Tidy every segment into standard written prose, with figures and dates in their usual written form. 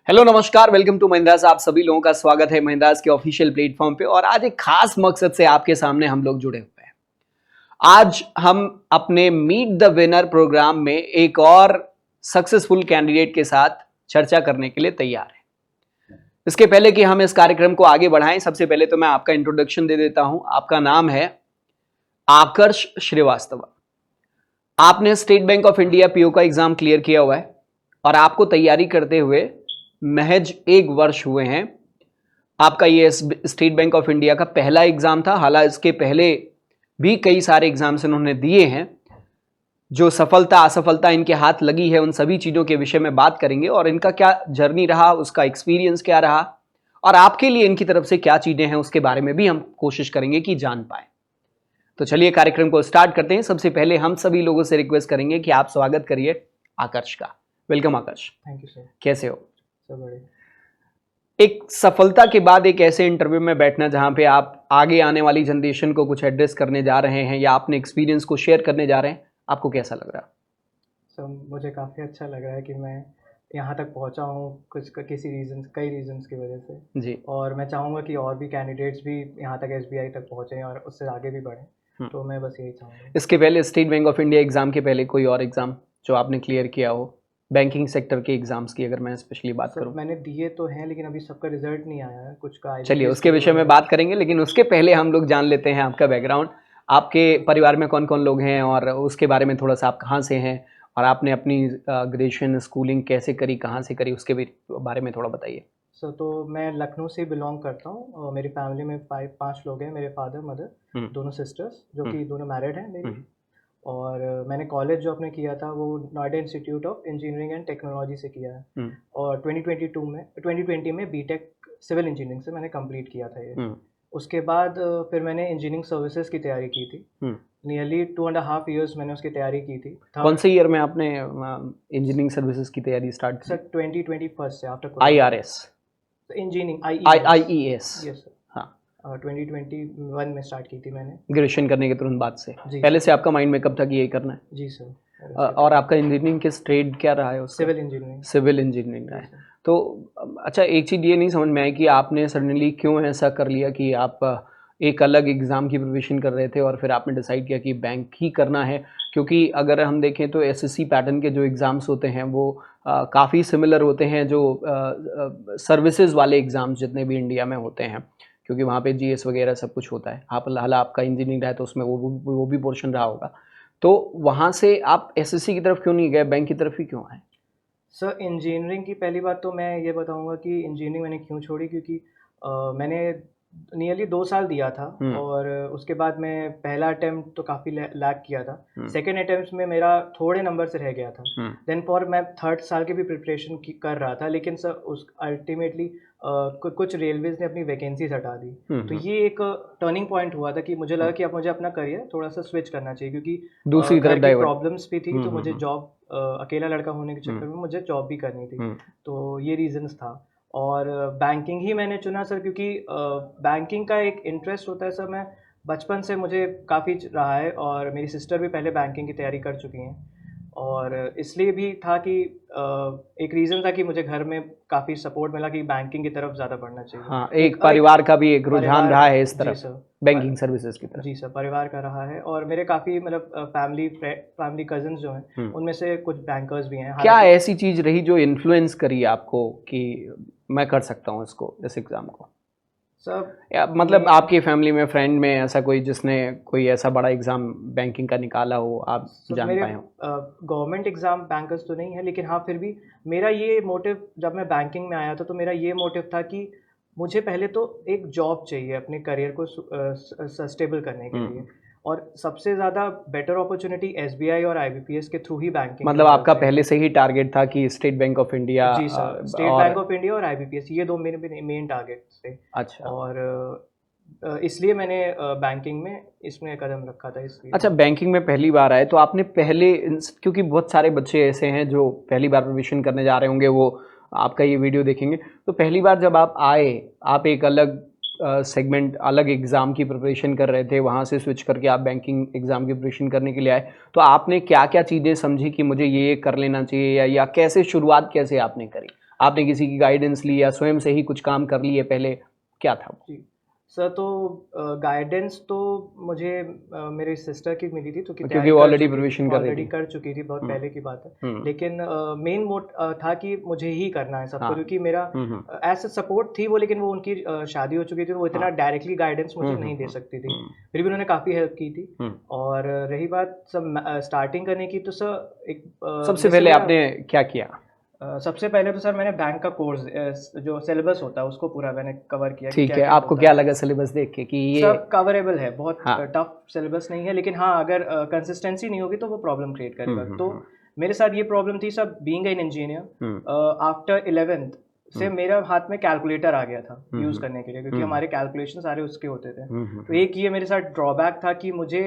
Hello नमस्कार, welcome to Mahindra's. आप सभी लोगों का स्वागत है महिंद्रास के ऑफिशियल प्लेटफॉर्म पे। और आज एक खास मकसद से आपके सामने हम लोग जुड़े हुए हैं। आज हम अपने मीट द विनर प्रोग्राम में एक और सक्सेसफुल कैंडिडेट के साथ चर्चा करने के लिए तैयार हैं। इसके पहले कि हम इस कार्यक्रम को आगे बढ़ाएं, सबसे पहले तो मैं आपका इंट्रोडक्शन दे देता हूं। आपका नाम है आकर्ष श्रीवास्तव। आपने state bank of India PO का एग्जाम क्लियर किया हुआ है और आपको तैयारी करते हुए महज 1 वर्ष हुए हैं। आपका ये स्टेट बैंक ऑफ इंडिया का पहला एग्जाम था। हालांकि इसके पहले भी कई सारे एग्जाम्स इन्होंने दिए हैं। जो सफलता असफलता इनके हाथ लगी है, उन सभी चीज़ों के विषय में बात करेंगे और इनका क्या जर्नी रहा, उसका एक्सपीरियंस क्या रहा और आपके लिए इनकी तरफ से क्या चीज़ें हैं, उसके बारे में भी हम कोशिश करेंगे कि जान पाए। तो चलिए कार्यक्रम को स्टार्ट करते हैं। सबसे पहले हम सभी लोगों से रिक्वेस्ट करेंगे कि आप स्वागत करिए आकर्ष का। Welcome Aakarsh. Thank you sir. कैसे हो? सब बढ़िया। एक सफलता के बाद एक ऐसे इंटरव्यू में बैठना जहां पे आप आगे आने वाली जनरेशन को कुछ एड्रेस करने जा रहे हैं या अपने एक्सपीरियंस को शेयर करने जा रहे हैं, आपको कैसा लग रहा? सर मुझे काफ़ी अच्छा लग रहा है कि मैं यहाँ तक पहुँचा हूँ कई रीजंस की वजह से जी। और मैं चाहूँगा कि और भी कैंडिडेट्स भी यहाँ तक एसबीआई तक पहुँचें और उससे आगे भी बढ़ें। तो मैं बस यही चाहूँगा। इसके पहले state bank of India exam के पहले कोई और एग्जाम जो आपने क्लियर किया हो, बैंकिंग सेक्टर के एग्जाम्स की अगर मैं स्पेशली बात करूं? मैंने दिए तो हैं लेकिन अभी सबका रिजल्ट नहीं आया है, कुछ का। चलिए उसके विषय में बात करेंगे, लेकिन उसके पहले हम लोग जान लेते हैं आपका बैकग्राउंड। आपके परिवार में कौन कौन लोग हैं और उसके बारे में थोड़ा सा, आप कहाँ से हैं और आपने अपनी ग्रेजुएशन स्कूलिंग कैसे करी, कहाँ से करी, उसके भी बारे में थोड़ा बताइए। सर तो मैं लखनऊ से बिलोंग करता हूँ और मेरी फैमिली में 5 लोग हैं। मेरे फादर मदर, दोनों सिस्टर्स जो कि दोनों मैरिड हैं मेरी। और मैंने कॉलेज जो आपने किया था वो Noida institute of engineering and technology से किया है। और 2020 में बीटेक सिविल इंजीनियरिंग से मैंने कंप्लीट किया था ये। उसके बाद फिर मैंने इंजीनियरिंग सर्विसेज की तैयारी की थी। नियरली 2.5 years मैंने उसकी तैयारी की थी। कौन से ईयर में आपने इंजीनियरिंग सर्विसेज की तैयारी स्टार्ट की? सर 2021 से after IRS engineering IES। Yes sir. हाँ 2021 में स्टार्ट की थी मैंने, ग्रेजुएशन करने के तुरंत बाद से। पहले से आपका माइंड में कब था कि यही करना है? जी सर। और आपका इंजीनियरिंग किस ट्रेड क्या रहा है उसका? Civil engineering. सिविल इंजीनियरिंग रहा है। तो अच्छा, एक चीज़ ये नहीं समझ में आई कि आपने सडनली क्यों ऐसा कर लिया कि आप एक अलग एग्ज़ाम की प्रिपरेशन कर रहे थे और फिर आपने डिसाइड किया कि बैंक ही करना है। क्योंकि अगर हम देखें तो SSC पैटर्न के जो एग्ज़ाम्स होते हैं वो काफ़ी सिमिलर होते हैं जो सर्विसेज वाले एग्ज़ाम्स जितने भी इंडिया में होते हैं, क्योंकि वहाँ पे GS वगैरह सब कुछ होता है। हालांकि आपका इंजीनियरिंग रहा है तो उसमें वो भी पोर्शन रहा होगा। तो वहाँ से आप SSC की तरफ क्यों नहीं गए, बैंक की तरफ ही क्यों आए? सर इंजीनियरिंग की पहली बात तो मैं ये बताऊंगा कि इंजीनियरिंग मैंने क्यों छोड़ी, क्योंकि मैंने नियरली 2 साल दिया था और उसके बाद मैं पहला अटेम्प्ट तो काफ़ी लैग किया था। सेकेंड अटेम्प्ट में मेरा थोड़े नंबर से रह गया था। देन फॉर मैं 3rd साल की भी प्रिपरेशन कर रहा था, लेकिन सर उस अल्टीमेटली कुछ रेलवेज ने अपनी वैकेंसीज हटा दी। तो ये एक टर्निंग पॉइंट हुआ था कि मुझे लगा कि अब मुझे अपना करियर थोड़ा सा स्विच करना चाहिए, क्योंकि दूसरी तरफ प्रॉब्लम्स भी थी। तो मुझे जॉब, अकेला लड़का होने के चक्कर में मुझे जॉब भी करनी थी। तो ये रीजंस था और बैंकिंग ही मैंने चुना सर, क्योंकि बैंकिंग का एक इंटरेस्ट होता है सर। मैं बचपन से मुझे काफ़ी रहा है और मेरी सिस्टर भी पहले बैंकिंग की तैयारी कर चुकी हैं और इसलिए भी था कि एक रीज़न था कि मुझे घर में काफ़ी सपोर्ट मिला कि बैंकिंग की तरफ ज़्यादा बढ़ना चाहिए। हाँ, एक परिवार का भी एक रुझान रहा है इस तरफ, बैंकिंग सर्विसेज की तरफ। जी सर, परिवार का रहा है और मेरे काफ़ी मतलब फैमिली कजन्स जो हैं उनमें से कुछ बैंकर्स भी हैं। क्या ऐसी चीज़ रही जो इन्फ्लुएंस करी आपको कि मैं कर सकता हूँ इसको, इस एग्ज़ाम को? सब मतलब आपकी फैमिली में, फ्रेंड में ऐसा कोई जिसने कोई ऐसा बड़ा एग्ज़ाम बैंकिंग का निकाला हो, आप जान पाए हो? गवर्नमेंट एग्ज़ाम बैंकर्स तो नहीं है, लेकिन हाँ फिर भी मेरा ये मोटिव, जब मैं बैंकिंग में आया था तो मेरा ये मोटिव था कि मुझे पहले तो एक जॉब चाहिए अपने करियर को सस्टेबल करने के लिए। और सबसे ज़्यादा बेटर अपॉर्चुनिटी SBI और IBPS के थ्रू ही बैंकिंग। मतलब आपका पहले से ही टारगेट था कि स्टेट बैंक ऑफ इंडिया? जी sir, state bank of India और IBPS, ये 2 मेरे मेन टारगेट थे। अच्छा। और इसलिए मैंने बैंकिंग में इसमें कदम रखा था इसलिए। अच्छा, बैंकिंग में पहली बार आए तो आपने पहले, क्योंकि बहुत सारे बच्चे ऐसे हैं जो पहली बार प्रिपरेशन करने जा रहे होंगे, वो आपका ये वीडियो देखेंगे, तो पहली बार जब आप आए, आप एक अलग सेगमेंट, अलग एग्ज़ाम की प्रिपरेशन कर रहे थे, वहाँ से स्विच करके आप बैंकिंग एग्ज़ाम की प्रिपरेशन करने के लिए आए, तो आपने क्या क्या चीज़ें समझी कि मुझे ये कर लेना चाहिए, या कैसे शुरुआत कैसे आपने करी? आपने किसी की गाइडेंस ली या स्वयं से ही कुछ काम कर लिए पहले, क्या था वो? जी सर, तो गाइडेंस तो मुझे मेरी सिस्टर की मिली थी, तो कि क्योंकि तैयारी वो कर ऑलरेडी चुकी थी, प्रिपरेशन कर रही ऑलरेडी थी। कर चुकी थी, बहुत हम्म, पहले की बात है। हम्म, लेकिन मेन मोट था कि मुझे ही करना है सबको, हाँ, क्योंकि मेरा हम्म, ऐसा सपोर्ट थी वो, लेकिन वो उनकी शादी हो चुकी थी, तो वो इतना हाँ, डायरेक्टली गाइडेंस मुझे हम्म, नहीं दे हम्म, सकती थी। हम्म, फिर भी उन्होंने काफ़ी हेल्प की थी। हम्म। और रही बात सब स्टार्टिंग करने की, तो सर एक सबसे जैसे पहले मेरा आपने क्या किया? सबसे पहले तो सर मैंने बैंक का कोर्स जो सिलेबस होता है उसको पूरा मैंने कवर किया कि ठीक क्या है, क्या आपको होता क्या है। लगा सिलेबस देख के कि ये? सब कवरेबल है, बहुत हाँ, टफ सिलेबस नहीं है, लेकिन हाँ अगर कंसिस्टेंसी नहीं होगी तो वो प्रॉब्लम क्रिएट करेगा। तो हम्म, मेरे साथ ये प्रॉब्लम थी सब, being an hmm, engineer after 11th से हम्म, मेरा हाथ में कैलकुलेटर आ गया था यूज़ हम्म, करने के लिए, क्योंकि हम्म, हमारे कैलकुलेशन सारे उसके होते थे। तो हम्म। एक ये मेरे साथ ड्रॉबैक था कि मुझे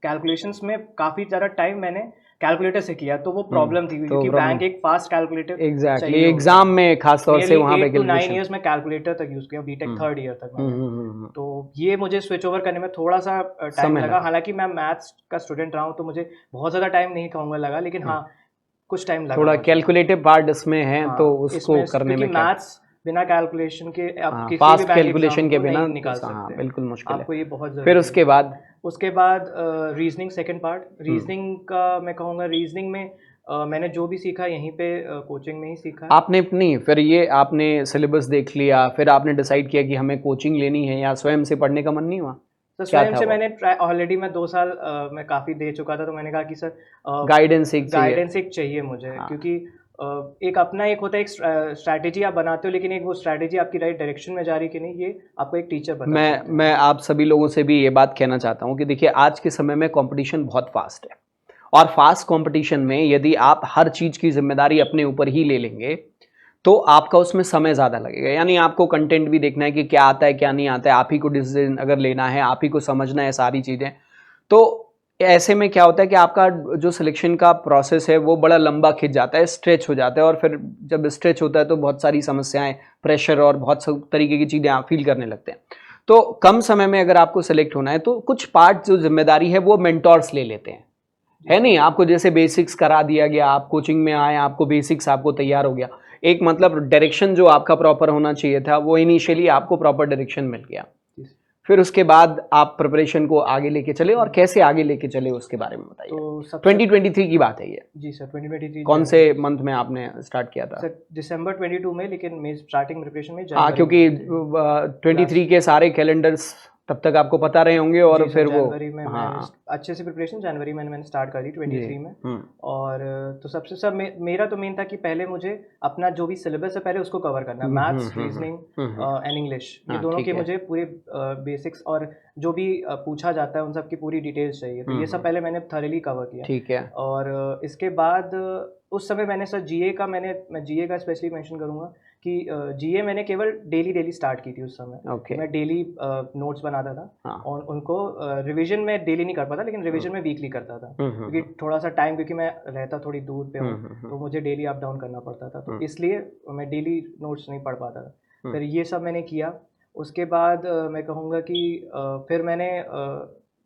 कैलकुलेशंस में काफ़ी ज़्यादा टाइम मैंने कैलकुलेटर से किया, तो वो प्रॉब्लम थी, तो क्योंकि बैंक प्रॉब्लम, एक फास्ट कैलकुलेटर एग्जैक्टली चाहिए होता एग्जाम है। में खास तौर से नियरली वहाँ पे 8 to 9 कैलकुलेशन। ईयर्स में कैलकुलेटर तक यूज़ किया, बीटेक हम्म, 3rd ईयर तक मैंने। हम्म। तो ये मुझे स्विच ओवर करने में थोड़ा-सा टाइम समय लगा। लगा। हालाँकि मैं मैथ्स का स्टूडेंट रहा हूँ, तो मुझे बहुत ज़्यादा टाइम नहीं कहूँगा लगा, लेकिन हम्म, हाँ, कुछ टाइम लगा थोड़ा मुझे। कैलकुलेटिव पार्ट इसमें है, तो हाँ, उसको इसमें करने क्योंकि में क्या? मैथ्स बिना कैलकुलेशन के आप हाँ, किसी भी फास्ट बैंक एग्ज़ाम कैलकुलेशन के को बिना नहीं निकाल हाँ सकते। बिल्कुल मुश्किल है। आपको ये बहुत फिर ज़रूरी है। उसके बाद? उसके बाद रीज़निंग सेकंड पार्ट, हम्म, रीज़निंग का मैं कहूँगा रीज़निंग में मैंने जो भी सीखा यहीं पे कोचिंग में ही सीखा। आपने नहीं, फिर ये आपने सिलेबस देख लिया, फिर आपने डिसाइड किया कि हमें कोचिंग लेनी है, या स्वयं से पढ़ने का मन नहीं हुआ? तो क्या स्वयं था से वो? मैंने ट्राई, ऑलरेडी मैं 2 साल मैं काफ़ी दे चुका था, तो मैंने कहा कि सर गाइडेंस एक चाहिए। गाइडेंस एक चाहिए मुझे, हाँ, क्योंकि एक अपना एक होता है, एक स्ट्रैटेजी आप बनाते हो, लेकिन एक वो स्ट्रैटेजी आपकी राइट डायरेक्शन में जा रही है कि नहीं, ये आपको एक टीचर बता सकते मैं हैं। आप सभी लोगों से भी ये बात कहना चाहता हूँ कि देखिए, आज के समय में कंपटीशन बहुत फास्ट है, और फास्ट कंपटीशन में यदि आप हर चीज़ की ज़िम्मेदारी अपने ऊपर ही ले लेंगे, तो आपका उसमें समय ज़्यादा लगेगा। यानी आपको कंटेंट भी देखना है कि क्या आता है, क्या नहीं आता है, आप ही को डिसीजन अगर लेना है, आप ही को समझना है सारी चीज़ें। तो ऐसे में क्या होता है कि आपका जो सिलेक्शन का प्रोसेस है, वो बड़ा लंबा खिंच जाता है, स्ट्रेच हो जाता है, और फिर जब स्ट्रेच होता है तो बहुत सारी समस्याएँ, प्रेशर और बहुत सब तरीके की चीज़ें आप फ़ील करने लगते हैं। तो कम समय में अगर आपको सेलेक्ट होना है, तो कुछ पार्ट जो ज़िम्मेदारी है, वो मेंटोर्स ले लेते हैं। जी है सर। नहीं, आपको जैसे बेसिक्स करा दिया गया, आप कोचिंग में आए, आपको बेसिक्स आपको तैयार हो गया। एक मतलब डायरेक्शन जो आपका प्रॉपर होना चाहिए था, वो इनिशियली आपको प्रॉपर डायरेक्शन मिल गया। जी सर। फिर उसके बाद आप प्रिपरेशन को आगे लेके चले, और हम्म, कैसे आगे लेके चले उसके बारे में बताइए। तो सबसे 2023 की बात है ये। जी सर, 2023 कौन से जनवरी। मंथ में आपने स्टार्ट किया था? सर दिसंबर 22 में, लेकिन मेरी स्टार्टिंग प्रिपरेशन में हाँ, जनवरी में क्योंकि की थी। 23 लास्ट के सारे कैलेंडर्स तब तक आपको पता रहे होंगे, जी और सर, फिर वो, जनवरी में मैं हाँ, अच्छे से प्रिपरेशन जनवरी में मैंने स्टार्ट कर दी जी, 23 में। और तो सबसे सब मेरा तो मेन था कि पहले मुझे अपना जो भी सिलेबस है पहले उसको कवर करना है, maths, reasoning hmm. And English, ये हाँ, दोनों ठीक के है। मुझे पूरे बेसिक्स और जो भी पूछा जाता है उन सब की पूरी डिटेल्स चाहिए, तो ये सब पहले मैंने थॉरली कवर किया। ठीक है। और इसके बाद उस समय मैंने सर जीए का मैं जीए का स्पेशली मेंशन करूँगा कि जीए मैंने केवल डेली स्टार्ट की थी उस समय, कि ओके। मैं डेली नोट्स बनाता था, हाँ। और उनको रिवीजन में डेली नहीं कर पाता, लेकिन रिवीजन में वीकली करता था, क्योंकि हम्म, थोड़ा सा टाइम, क्योंकि मैं रहता थोड़ी दूर पे हूँ, हम्म, तो मुझे डेली अप डाउन करना पड़ता था, तो हम्म, इसलिए मैं डेली नोट्स नहीं पढ़ पाता था। हम्म। फिर ये सब मैंने किया। उसके बाद मैं कहूँगा कि फिर मैंने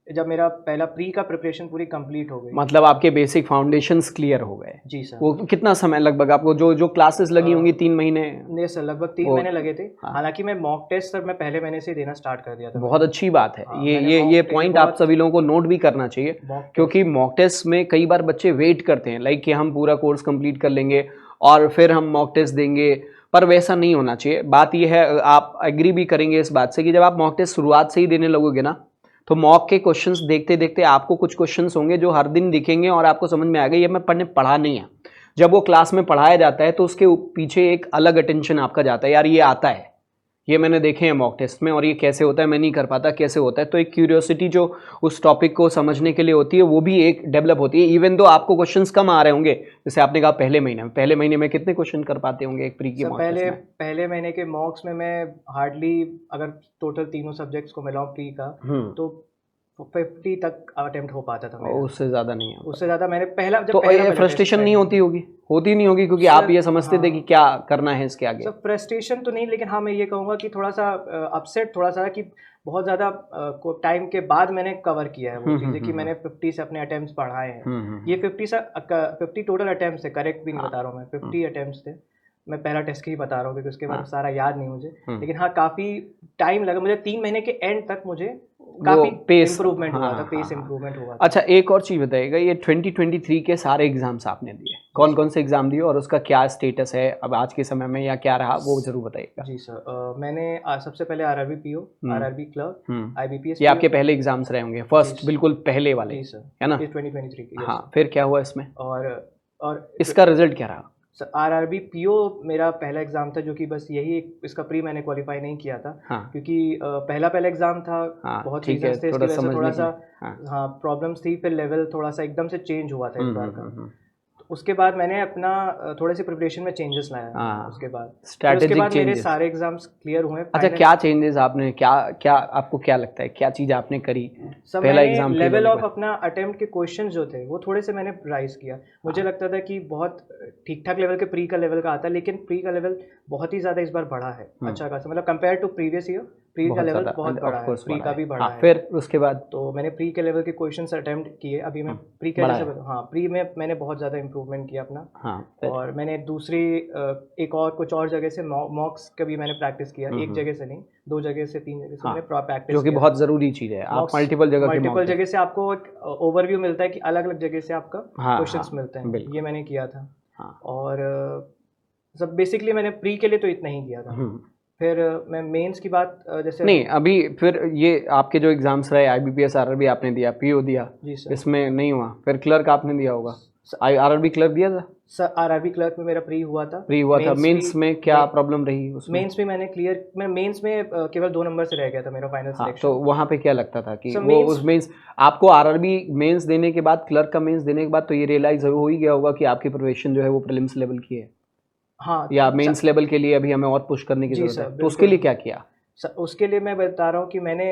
जब मेरा पहला प्री का प्रिपरेशन पूरी कंप्लीट हो गई। मतलब आपके बेसिक फाउंडेशंस क्लियर हो गए। जी सर। वो कितना समय लगभग आपको, जो जो क्लासेस लगी होंगी, 3 महीने? नहीं सर, लगभग 3 वो, महीने लगे थे। हाँ, हालाँकि मैं मॉक टेस्ट सर मैं पहले महीने से ही देना स्टार्ट कर दिया था बहुत मैंने। अच्छी बात है। हाँ, ये मैंने ये ये मॉक टे पॉइंट आप बहुत सभी लोगों को नोट भी करना चाहिए, मॉक क्योंकि टेस्ट मॉक टेस्ट में कई बार बच्चे वेट करते हैं, लाइक कि हम पूरा कोर्स कंप्लीट कर लेंगे और फिर हम मॉक टेस्ट देंगे, पर वैसा नहीं होना चाहिए। बात ये है, आप एग्री भी करेंगे इस बात से, कि जब आप मॉक टेस्ट शुरुआत से ही देने लगोगे ना, तो मॉक के क्वेश्चंस देखते देखते आपको कुछ क्वेश्चंस होंगे जो हर दिन दिखेंगे, और आपको समझ में आएगा ये मैं पढ़ा नहीं है। जब वो क्लास में पढ़ाया जाता है, तो उसके पीछे एक अलग अटेंशन आपका जाता है, यार ये आता है, ये मैंने देखे हैं मॉक टेस्ट में, और ये कैसे होता है, मैं नहीं कर पाता, कैसे होता है। तो एक क्यूरियोसिटी जो उस टॉपिक को समझने के लिए होती है, वो भी एक डेवलप होती है। इवन दो आपको क्वेश्चंस कम आ रहे होंगे, जैसे आपने कहा पहले महीने में कितने क्वेश्चन कर पाते होंगे एक प्री की सर मॉक टेस्ट में? पहले महीने के मॉक्स में मैं हार्डली, अगर टोटल तीनों सब्जेक्ट्स को मिलाऊं प्री का, तो 50 तक अटेम्प्ट हो पाता था और मेरा। उससे ज़्यादा नहीं होता उससे था। ज़्यादा मैंने पहला तो पहला टेस्ट फ्रस्ट्रेशन नहीं पहले होती होगी? होती नहीं होगी, क्योंकि आप सर। ये समझते थे कि हाँ क्या करना है इसके आगे। सर, फ्रस्ट्रेशन तो नहीं, लेकिन हाँ मैं ये कहूँगा कि थोड़ा सा अपसेट थोड़ा सा, कि बहुत ज़्यादा टाइम के बाद मैंने कवर किया है वो चीज़ें, कि मैंने 50 से अपने अटेम्प्ट्स बढ़ाए हैं। ये 50 टोटल अटेम्प्ट्स थे, करेक्ट भी नहीं बता रहा हूँ मैं, 50 अटेम्प्ट्स थे। मैं पहला टेस्ट की ही बता रहा हूँ क्योंकि उसके बाद हाँ। सारा याद नहीं मुझे, लेकिन हाँ काफ़ी टाइम लगा मुझे, 3 महीने के एंड तक मुझे वो काफ़ी पेस इम्प्रूवमेंट हुआ था, हाँ, पेस हाँ। इम्प्रूवमेंट हुआ था। अच्छा, एक और चीज़ बताइएगा, ये 2023 के सारे एग्जाम्स आपने दिए, कौन कौन से एग्जाम दिए और उसका क्या स्टेटस है अब आज के समय में या क्या रहा, वो जरूर बताइएगा। जी सर, मैंने सबसे पहले RRB PO, RRB clerk, IBPS ये आपके पहले एग्जाम्स रहे होंगे, फर्स्ट बिल्कुल पहले वाले, जी सर, है ना? ये 2023 की, हाँ, फिर क्या हुआ इसमें, और इसका रिजल्ट क्या रहा? आरआरबी पीओ मेरा पहला एग्जाम था जो कि बस यही इसका प्री मैंने क्वालिफाई नहीं किया था, हाँ। क्योंकि पहला एग्जाम था, हाँ, बहुत ठीक है, रीजंस थे इसकी थोड़ा वजह से, समझने थोड़ा के सा लिए, हाँ प्रॉब्लम्स थी, फिर लेवल थोड़ा सा एकदम से चेंज हुआ था इस बार का। हम्म। तो उसके बाद मैंने अपना थोड़े से प्रिपरेशन में चेंजेस लाया। हाँ, उसके बाद फिर उसके स्ट्रैटेजिक बाद मेरे चेंजेस। सारे एग्जाम्स क्लियर हुए अच्छा, फाइनल। क्या चेंजेस आपने, क्या क्या आपको क्या लगता है, क्या चीज़ आपने करी सब पहला मैंने एग्जाम क्लियर लेवल होने के ऑफ बाद? अपना अटेम्प्ट के क्वेश्चन जो थे वो थोड़े से मैंने राइज किया। मुझे लगता था कि बहुत ठीक ठाक लेवल के प्री का लेवल का आता है, लेकिन प्री का लेवल बहुत ही ज़्यादा इस बार बढ़ा है, अच्छा खासा, मतलब compare to previous year pre का बहुत लेवल ज़्यादा, बहुत बढ़ा ऑफ है, कोर्स प्री बढ़ा का है। भी बढ़ा हाँ, है। फिर उसके बाद तो मैंने प्री के लेवल के क्वेश्चंस अटेम्प्ट किए, अभी मैं प्री के बढ़ाया। जैसे हाँ प्री में मैंने बहुत ज़्यादा इंप्रूवमेंट किया अपना। हाँ, फिर और मैंने दूसरी एक और कुछ और जगह से मॉक्स का भी मैंने प्रैक्टिस किया, एक जगह से नहीं, 2 जगह से 3 जगह से हाँ, मैंने प्रैक्टिस जो कि किया। बहुत ज़रूरी चीज़ है, आप मॉक्स मल्टीपल जगह के मल्टीपल मॉक जगह से आपको एक ओवरव्यू मिलता है कि अलग अलग जगह से आपका हाँ, क्वेश्चंस हाँ, मिलते हैं, बिल्कुल। ये मैंने किया था। हाँ। और सब बेसिकली मैंने प्री के लिए तो इतना ही किया था। फिर मैं मेंस की बात जैसे नहीं, अभी फिर ये आपके जो एग्जाम्स रहे, आईबीपीएस आरआरबी आपने दिया, पीओ दिया, जी सर, इसमें नहीं हुआ, फिर क्लर्क आपने दिया होगा, आरआरबी क्लर्क दिया था? सर आरआरबी क्लर्क में मेरा प्री हुआ था। प्री हुआ था, मेंस में क्या प्रॉब्लम रही उसमें? मेंस में मैंने क्लियर, मैं मेंस में केवल 2 नंबर से रह गया था मेरा फाइनल हाँ, सिलेक्शन। तो वहाँ पे क्या लगता था कि सर वो उस मेंस, आपको आरआरबी मेंस देने के बाद, क्लर्क का मेंस देने के बाद तो ये रियलाइज हो ही गया होगा कि आपकी प्रिपरेशन जो है वो प्रिलिम्स लेवल की है, हाँ, या मेंस लेवल के लिए अभी हमें और पुश करने की जी जरूरत सर, है, तो उसके लिए क्या किया? उसके लिए मैं बता रहा हूँ कि मैंने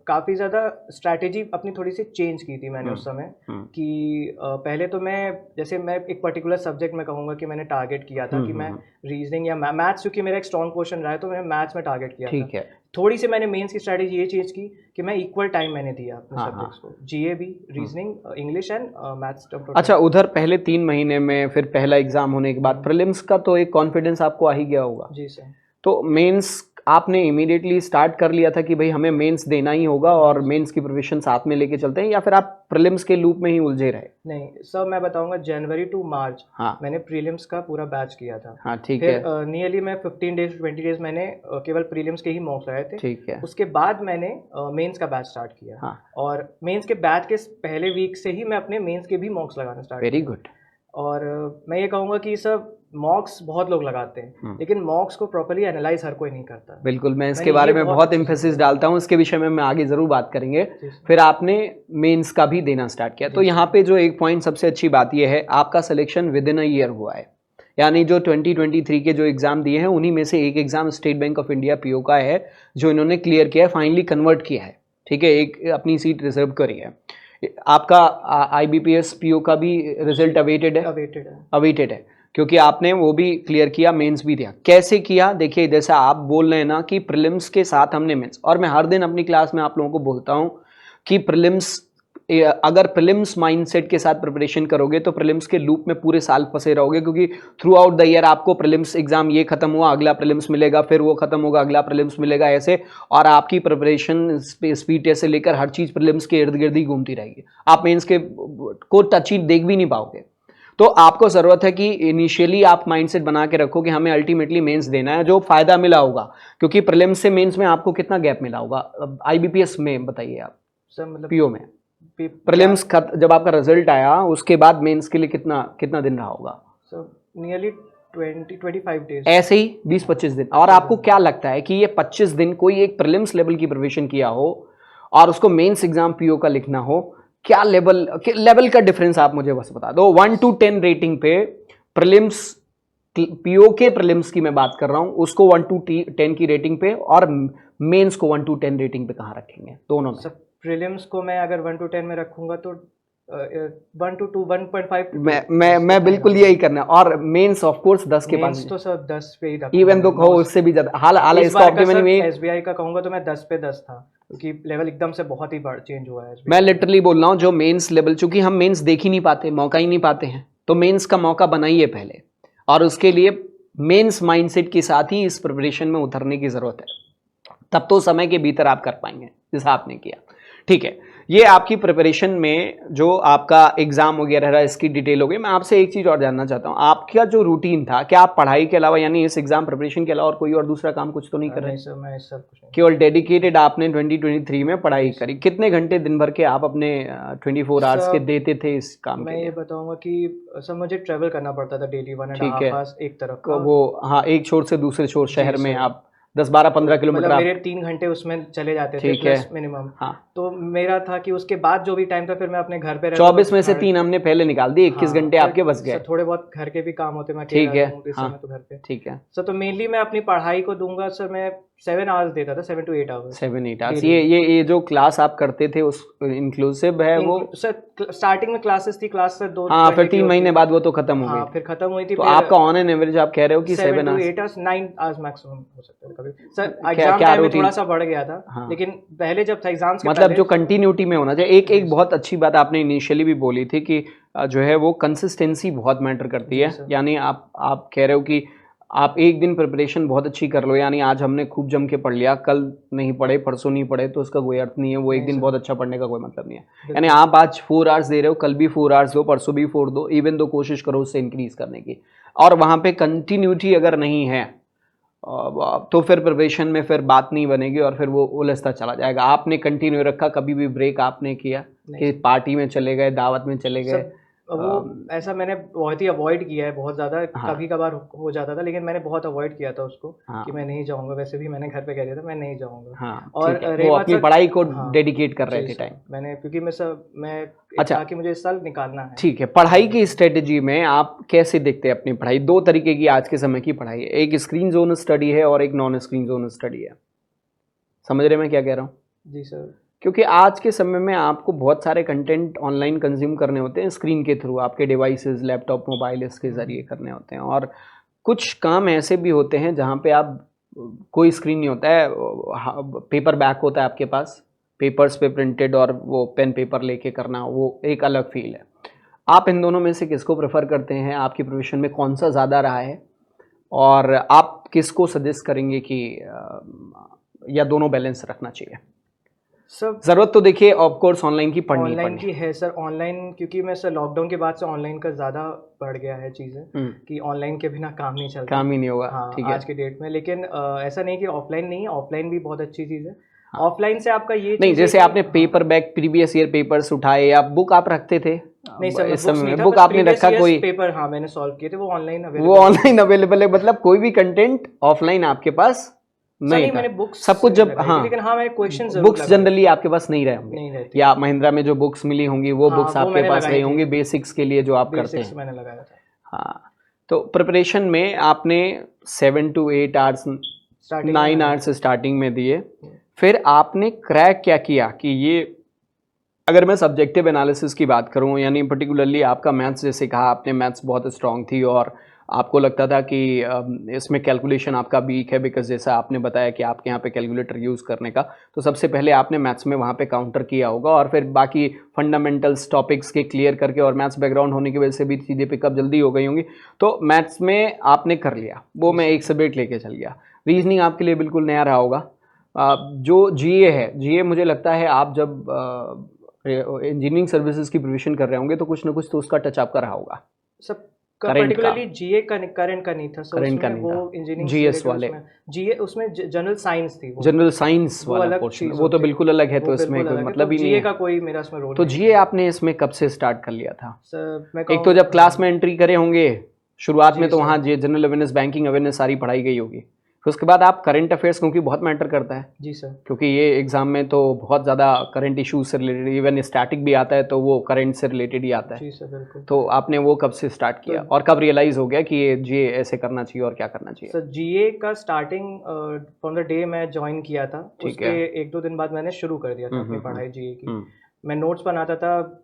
काफ़ी ज़्यादा स्ट्रैटेजी अपनी थोड़ी सी चेंज की थी मैंने उस समय, कि पहले तो मैं जैसे मैं एक पर्टिकुलर सब्जेक्ट में कहूँगा कि मैंने टारगेट किया था कि मैं रीजनिंग या मैथ्स, क्योंकि मेरा एक स्ट्रॉन्ग पोर्शन रहा है तो मैंने मैथ्स में टारगेट किया था। ठीक है। थोड़ी सी मैंने मेंस की स्ट्रैटेजी ये चेंज की कि मैं इक्वल टाइम मैंने दिया अपने सब्जेक्ट्स को, जीए भी, रीजनिंग, इंग्लिश एंड मैथ्स। अच्छा, उधर पहले 3 महीने में फिर पहला एग्जाम होने के बाद प्रीलिम्स का तो एक कॉन्फिडेंस आपको आ ही गया होगा। जी सर। तो मेंस आपने इमीडिएटली स्टार्ट कर लिया था कि भाई हमें मेंस देना ही होगा और मेंस की प्रिपरेशन साथ में लेके चलते हैं, या फिर आप प्रीलिम्स के लूप में ही उलझे रहे? नहीं सर, मैं बताऊंगा, जनवरी टू मार्च हाँ, मैंने प्रीलिम्स का पूरा बैच किया था। हाँ, ठीक फिर है। नियरली मैं 15 डेज 20 डेज मैंने केवल प्रीलिम्स के ही मॉक्स लगाए थे। ठीक है। उसके बाद मैंने मेंस का बैच स्टार्ट किया। हाँ, और मेंस के बैच के पहले वीक से ही मैं अपने मेंस के भी मॉक्स लगाना स्टार्ट किया। Very good. और मैं ये कहूँगा कि सब मॉक्स बहुत लोग लगाते हैं, लेकिन मॉक्स को प्रॉपर्ली एनालाइज हर कोई नहीं करता। बिल्कुल, मैं इसके बारे में बहुत एम्फेसिस डालता हूँ, इसके विषय में मैं आगे ज़रूर बात करेंगे। फिर आपने मेंस का भी देना स्टार्ट किया, तो यहाँ पे जो एक पॉइंट सबसे अच्छी बात यह है, आपका selection with in a year हुआ है, यानी जो 2023 के जो एग्ज़ाम दिए हैं उन्हीं में से एक exam state bank of India PO का है जो इन्होंने क्लियर किया है, फाइनली कन्वर्ट किया है, ठीक है, एक अपनी सीट रिजर्व करी है। आपका आईबीपीएस पीओ का भी रिजल्ट अवेटेड है, क्योंकि आपने वो भी क्लियर किया, मेंस भी दिया। कैसे किया? देखिए, जैसे आप बोल रहे हैं ना कि प्रीलिम्स के साथ हमने मेंस, और मैं हर दिन अपनी क्लास में आप लोगों को बोलता हूं कि प्रीलिम्स, अगर प्रीलिम्स माइंडसेट के साथ प्रिपरेशन करोगे तो प्रीलिम्स के लूप में पूरे साल फंसे रहोगे, क्योंकि थ्रू आउट द ईयर आपको प्रीलिम्स एग्जाम, ये खत्म हुआ अगला प्रीलिम्स मिलेगा, फिर वो खत्म होगा अगला प्रीलिम्स मिलेगा, ऐसे, और आपकी प्रिपरेशन स्पीड टेस्ट से लेकर हर चीज प्रीलिम्स के इर्द गिर्द ही घूमती रहेगी, आप मेंस के को टच ही देख भी नहीं पाओगे। तो आपको जरूरत है कि इनिशियली आप माइंडसेट बना के रखो कि हमें अल्टीमेटली मेंस देना है, जो फायदा मिला होगा, क्योंकि प्रीलिम्स से मेंस में आपको कितना गैप मिला होगा आईबीपीएस में, बताइए आप, मतलब पीओ में प्रीलिम्स जब आपका रिजल्ट आया उसके बाद मेंस के लिए कितना दिन रहा होगा? नियरली 20-25 डेज, ऐसे ही 20-25 दिन। और आपको क्या लगता है कि ये 25 दिन कोई एक प्रीलिम्स लेवल की प्रिपरेशन किया हो और उसको मेंस एग्जाम पीओ का लिखना हो, क्या लेवल का डिफरेंस आप मुझे बस बता दो। 1 to 10 रेटिंग पे प्रीलिम्स, पीओ के प्रीलिम्स की मैं बात कर रहा हूं, उसको 1 to 10 की रेटिंग पे, और मेंस को 1 to 10 रेटिंग पे कहां रखेंगे दोनों में? प्रीलिम्स को मैं अगर 1 to 10 में रखूंगा तो 1 to 2, 1.5 मैं बिल्कुल यही करना है। और मेंस ऑफ कोर्स 10 के पास, तो सब 10 पे ही रखूंगा, इवन दो कहो उससे भी ज्यादा। हाल इसका ऑप्टिमम में एसबीआई का कहूंगा तो मैं 10 पे 10 था, क्योंकि लेवल एकदम से बहुत ही चेंज हुआ है। मैं लिटरली बोल रहा हूँ, जो मेंस लेवल, चूंकि हम मेंस देख ही नहीं पाते, मौका ही नहीं पाते हैं, तो मेंस का मौका बनाइए पहले, और उसके लिए मेंस माइंडसेट के साथ ही इस प्रिपरेशन में उतरने की ज़रूरत है, तब तो समय के भीतर आप कर पाएंगे जैसा आपने किया। ठीक है, ये आपकी प्रिपरेशन में जो आपका एग्जाम वगैरह रहा इसकी डिटेल हो गई। मैं आपसे एक चीज़ और जानना चाहता हूँ, आपका जो रूटीन था, क्या आप पढ़ाई के अलावा यानी इस एग्जाम प्रिपरेशन के अलावा और कोई और दूसरा काम कुछ तो नहीं कर रहे? नहीं सर, मैं सब कुछ नहीं। केवल डेडिकेटेड आपने 2023 में पढ़ाई करी। कितने घंटे दिन भर के आप अपने 24 आवर्स के सर, देते थे इस काम के मैं ये लिए? बताऊंगा कि सर मुझे ट्रेवल करना पड़ता था डेली 1.5 ठीक है, आवर्स एक तरफ का। वो हाँ, एक छोर से दूसरे छोर जी शहर में सर। आप 10-12-15 किलोमीटर मतलब आप। मेरे 3 घंटे उसमें चले जाते थे ठीक है, प्लस मिनिमम। हाँ। तो मेरा था कि उसके बाद जो भी टाइम था फिर मैं अपने घर पे रहता 24 में से था। 3 हमने पहले निकाल दिए, 21 हाँ, घंटे फिर आपके बच सर गए। थोड़े बहुत घर के भी काम होते, मैं ठीक अकेला है, हूँ इस हाँ, समय तो घर पे। ठीक है। सर तो मेनली मैं अपनी पढ़ाई को दूंगा सर, मैं 7 आवर्स देता था, 7 to 8 आवर्स 7-8 आवर्स। डेली। ये जो क्लास आप करते थे उस इंक्लूसिव है वो? सर स्टार्टिंग में क्लासेस थी, क्लास सर 2 हाँ, फिर महीने की 3 होती महीने है। बाद वो तो खत्म हो गई हाँ, थी। फिर खत्म हुई थी। तो फिर आपका ऑन एन एवरेज आप कह रहे हो कि 7 7 to hours? 8 hours, 9 hours maximum हो सकता है कभी। सर क्या एग्जाम क्या टाइम में रूटीन? थोड़ा सा बढ़ गया था, हाँ, लेकिन पहले जब था एग्जाम्स के मतलब पहले जो कंटिन्यूटी में होना चाहिए। एक जी एक सर। बहुत अच्छी बात आपने इनिशियली भी बोली थी कि जो है वो कंसिस्टेंसी बहुत मैटर करती जी है। सर। यानी आप कह रहे हो कि आप एक दिन प्रिपरेशन बहुत अच्छी कर लो, यानी आज हमने खूब जम के पढ़ लिया, कल नहीं पढ़े, परसों नहीं पढ़े, तो उसका कोई अर्थ नहीं है। वो एक नहीं दिन सर, बहुत अच्छा पढ़ने का कोई मतलब नहीं है। यानी बिल्कुल। आप आज 4 आवर्स दे रहे हो, कल भी 4 आवर्स दो, परसों भी 4 दो, इवन दो कोशिश करो उससे इंक्रीज करने की। और वहाँ पे कंटिन्यूटी अगर नहीं है तो फिर प्रिपरेशन में फिर बात नहीं बनेगी और फिर वो उलझता चला जाएगा। आपने कंटिन्यू रखा, कभी भी ब्रेक आपने किया नहीं कि सर। पार्टी में चले गए, दावत में चले गए? सब वो ऐसा मैंने बहुत ही अवॉइड किया है, बहुत ज़्यादा। हाँ, कभी कभार हो जाता था, लेकिन मैंने बहुत अवॉइड किया था उसको हाँ, कि मैं नहीं जाऊँगा। वैसे भी मैंने घर पे कह दिया था मैं नहीं जाऊँगा। हाँ, और ठीक है। रही वो बात अपनी सर, पढ़ाई को हाँ डेडिकेट कर रहे जी थे सर, टाइम। मैंने क्योंकि मैं एक अच्छा, था कि मुझे इस साल निकालना है। ठीक है। पढ़ाई जी की स्ट्रेटेजी में आप कैसे देखते हैं अपनी पढ़ाई? 2 तरीके की आज के समय की पढ़ाई है। एक स्क्रीन ज़ोन स्टडी है और एक नॉन स्क्रीन ज़ोन स्टडी है। समझ रहे हैं मैं क्या कह रहा हूँ? जी सर। क्योंकि आज के समय में आपको बहुत सारे कंटेंट ऑनलाइन कंज्यूम करने होते हैं स्क्रीन के थ्रू, आपके डिवाइसेस, लैपटॉप, मोबाइल इसके ज़रिए करने होते हैं। और कुछ काम ऐसे भी होते हैं जहाँ पे आप कोई स्क्रीन नहीं होता है, पेपर बैक होता है आपके पास, पेपर्स पे प्रिंटेड, और वो पेन पेपर लेके करना, वो एक अलग फील है। आप इन दोनों में से किसको प्रेफर करते हैं? आपकी प्रोफेशन में कौन सा ज़्यादा रहा है? और आप किसको सजेस्ट करेंगे कि या दोनों बैलेंस रखना चाहिए? सब ज़रूरत तो देखिए ऑफ कोर्स ऑनलाइन की पड़नी ही ऑनलाइन पड़नी की है सर। ऑनलाइन क्योंकि मैं सर लॉकडाउन के बाद से ऑनलाइन का ज़्यादा बढ़ गया है चीज़ें, है। कि ऑनलाइन के बिना काम नहीं चलता। काम ही नहीं होगा। हाँ, ठीक है। आज के डेट में। लेकिन ऐसा नहीं कि ऑफलाइन नहीं है, ऑफलाइन भी बहुत अच्छी चीज़ है। हाँ। ऑफलाइन से आपका ये नहीं, चीज़ है जैसे कि आपने हाँ, paper back previous year papers उठाए या बुक आप रखते थे? नहीं सर, मैं इस बुक्स समय नहीं में था, बुक बस आपने प्रीवियस रखा ईयर्स कोई? पेपर हाँ मैंने सॉल्व किए थे, वो ऑनलाइन वो अवेलेबल ऑनलाइन अवेलेबल है, मतलब कोई भी कंटेंट ऑफलाइन आपके पास सर। नहीं नहीं, था? मैंने बुक्स सब कुछ नहीं जब लगाई थी, हाँ, लेकिन हाँ मैंने क्वेश्चन ज़रूर बुक्स लगाए जनरली थे। आपके पास नहीं रहे होंगे, नहीं रहती या थी। महिंद्रा में जो बुक्स मिली होंगी वो हाँ, बुक्स वो आपके मैंने पास लगाई रही थी। होंगी बेसिक्स के लिए जो आप करते बेसिक्स हैं। मैंने लगाया था हाँ, तो प्रिपरेशन में आपने 7 to 8 आवर्स, स्टार्टिंग में 9 मैंने आवर्स दिया। स्टार्टिंग में दिए। फिर आपने क्रैक क्या किया कि ये, अगर मैं सब्जेक्टिव एनालिसिस की बात करूं, यानी पर्टिकुलरली आपका मैथ्स, जैसे कहा आपने मैथ्स बहुत स्ट्रांग थी और आपको लगता था कि इसमें कैलकुलेशन आपका वीक है, बिकॉज जैसा आपने बताया कि आपके यहाँ पे कैलकुलेटर यूज़ करने का, तो सबसे पहले आपने मैथ्स में वहाँ पे काउंटर किया होगा और फिर बाकी फंडामेंटल्स टॉपिक्स के क्लियर करके, और मैथ्स बैकग्राउंड होने की वजह से भी चीज़ें पिकअप जल्दी हो गई होंगी, तो मैथ्स में आपने कर लिया वो। मैं एक सब्जेक्ट लेके चल गया। रीजनिंग आपके लिए बिल्कुल नया रहा होगा। जो जीए है, जीए मुझे लगता है आप जब इंजीनियरिंग सर्विसेज की प्रोविजन कर रहे होंगे तो कुछ ना कुछ तो उसका टच आपका रहा होगा, सब करंट का। पर्टिकुलरली जीए का करंट का नहीं था सर, करंट का उसमें नहीं वो था, इंजीनियरिंग से जीएस रिलेटेड वाले, उसमें जीए, उसमें जनरल साइंस थी। वो जनरल साइंस वो वाला अलग पोर्शन, चीज़ वो तो होती है, बिल्कुल अलग है, वो तो इसमें बिल्कुल कोई अलग है। मतलब तो ही नहीं जीए है। का कोई मेरा उसमें रोल तो नहीं जीए था आपने इसमें कब से स्टार्ट कर लिया था? सर। मैं एक तो जब क्लास में एंट्री करे होंगे शुरुआत में, जी तो वहाँ sir. General awareness, banking awareness सारी पढ़ाई गई होगी। फिर उसके बाद आप करंट अफेयर्स, क्योंकि बहुत मैटर करता है, जी सर। क्योंकि ये एग्जाम में तो बहुत ज़्यादा करंट इश्यूज से रिलेटेड, इवन स्टैटिक भी आता है तो वो करंट से रिलेटेड ही आता है। जी सर, बिल्कुल। तो आपने वो कब से स्टार्ट किया तो और कब रियलाइज़ हो गया कि ये जीए ऐसे करना चाहिए और क्या करना चाहिए? सर जीए का स्टार्टिंग फ्रॉम द डे मैं ज्वाइन किया था, ठीक उसके है। 1-2 दिन बाद मैंने शुरू कर दिया था अपनी पढ़ाई जीए की। हम्म, मैं नोट्स बनाता था,